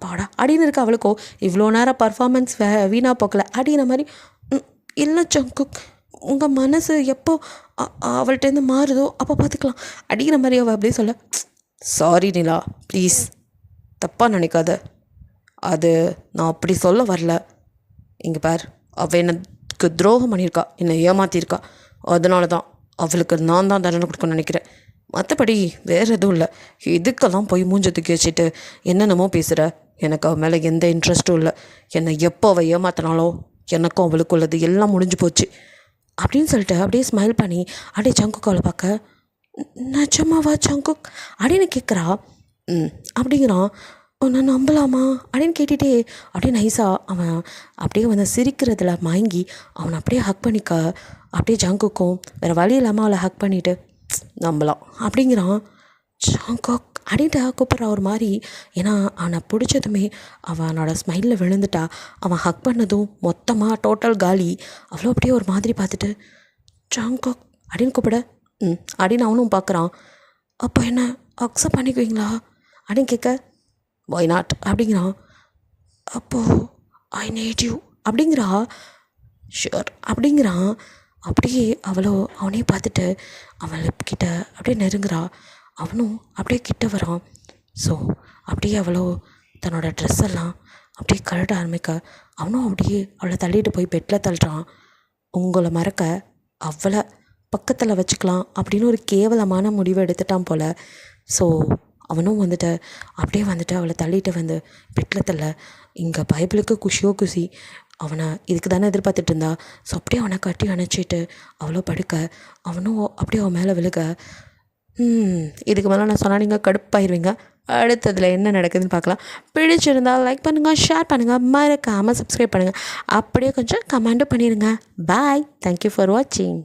S2: பாடா அப்படின்னு இருக்கு. அவளுக்கோ இவ்வளோ நேரம் பர்ஃபார்மன்ஸ் வீணாக போக்கல அப்படிங்கிற மாதிரி. இல்லை ஜங்குக், உங்கள் மனசு எப்போ அவள்கிட்டேருந்து மாறுதோ அப்போ பார்த்துக்கலாம் அப்படிங்கிற மாதிரி அவள் அப்படியே சொல்ல. சாரி நிலா, ப்ளீஸ் தப்பாக நினைக்காத. அது நான் அப்படி சொல்ல வரல. இங்கே பார், அவள் எனக்கு துரோகம் பண்ணியிருக்கா, என்னை ஏமாற்றியிருக்கா. அதனால தான் அவளுக்கு நான் தான் தண்டனை கொடுக்கணும்னு நினைக்கிறேன். மற்றபடி வேறு எதுவும் இல்லை. இதுக்கெல்லாம் போய் மூஞ்ச தூக்கி வச்சுட்டு என்னென்னமோ பேசுகிற. எனக்கு அவள் மேலே எந்த இன்ட்ரெஸ்ட்டும் இல்லை. என்னை எப்போ அவள் ஏமாத்தினாலோ எனக்கும் அவளுக்கு உள்ளது எல்லாம் முடிஞ்சு போச்சு அப்படின்னு சொல்லிட்டு அப்படியே ஸ்மைல் பண்ணி அப்படியே ஜங்குக் அவளை பார்க்க, நிஜமாவா ஜங்குக் அப்படின்னு கேட்குறா. அப்படிங்கிறான். நான் நம்பலாமா அப்படின்னு கேட்டுகிட்டே அப்படியே நைஸாக அவன் அப்படியே வந்து சிரிக்கிறதுல மயங்கி அவனை அப்படியே ஹக் பண்ணிக்க அப்படியே ஜங்குக்கும் வேறு வழி இல்லாமல் அவளை ஹக் பண்ணிவிட்டு நம்பலாம் அப்படிங்கிறான். ஜங்குக் அப்படின்ட்டு கூப்பிட்றா ஒரு மாதிரி. ஏன்னா அவனை பிடிச்சதுமே அவனோட ஸ்மைலில் விழுந்துட்டா. அவன் ஹக் பண்ணதும் மொத்தமாக டோட்டல் காலி. அவ்வளோ அப்படியே ஒரு மாதிரி பார்த்துட்டு ஜங்குக் அப்படின்னு கூப்பிட அப்படின்னு அவனும் பார்க்குறான். அப்போ என்ன அக்செப்ட் பண்ணிக்குவீங்களா அப்படின்னு கேட்க, ஒய் நாட் அப்படிங்கிறான். அப்போது ஐ நீட் யூ அப்படிங்கிறா. ஷுர் அப்படிங்கிறான். அப்படியே அவளோ அவனே பார்த்துட்டு அவள்கிட்ட அப்படியே நெருங்குறா. அவனும் அப்படியே கிட்ட வரான். ஸோ அப்படியே அவளோ தன்னோட ட்ரெஸ் எல்லாம் அப்படியே கழட்ட ஆரம்பிக்க அவனும் அப்படியே அவளை தள்ளிட்டு போய் பெட்டில் தள்ளுறான். உங்களை மறக்க அவளை பக்கத்தில் வச்சுக்கலாம் அப்படின்னு ஒரு கேவலமான முடிவை எடுத்துட்டான் போல். ஸோ அவனும் வந்துட்டு அப்படியே வந்துட்டு அவளை தள்ளிட்டு வந்து பெட்டில் தள்ள. இங்கே பைபிளுக்கு குஷியோ குஷி, அவனை இதுக்கு தானே எதிர்பார்த்துட்டு இருந்தா. ஸோ அப்படியே அவனை கட்டி அணைச்சிட்டு அவ்வளோ படுக்க, அவனும் அப்படியே அவன் மேலே விழுக. இதுக்கு மேலே நான் சொன்னால் நீங்கள் கடுப்பாயிருவீங்க. அடுத்ததில் என்ன நடக்குதுன்னு பார்க்கலாம். பிடிச்சிருந்தால் லைக் பண்ணுங்கள், ஷேர் பண்ணுங்கள், மறக்காமல் சப்ஸ்கிரைப் பண்ணுங்கள். அப்படியே கொஞ்சம் கமெண்ட்டும் பண்ணிடுங்க. பாய். தேங்க்யூ ஃபார் வாட்சிங்.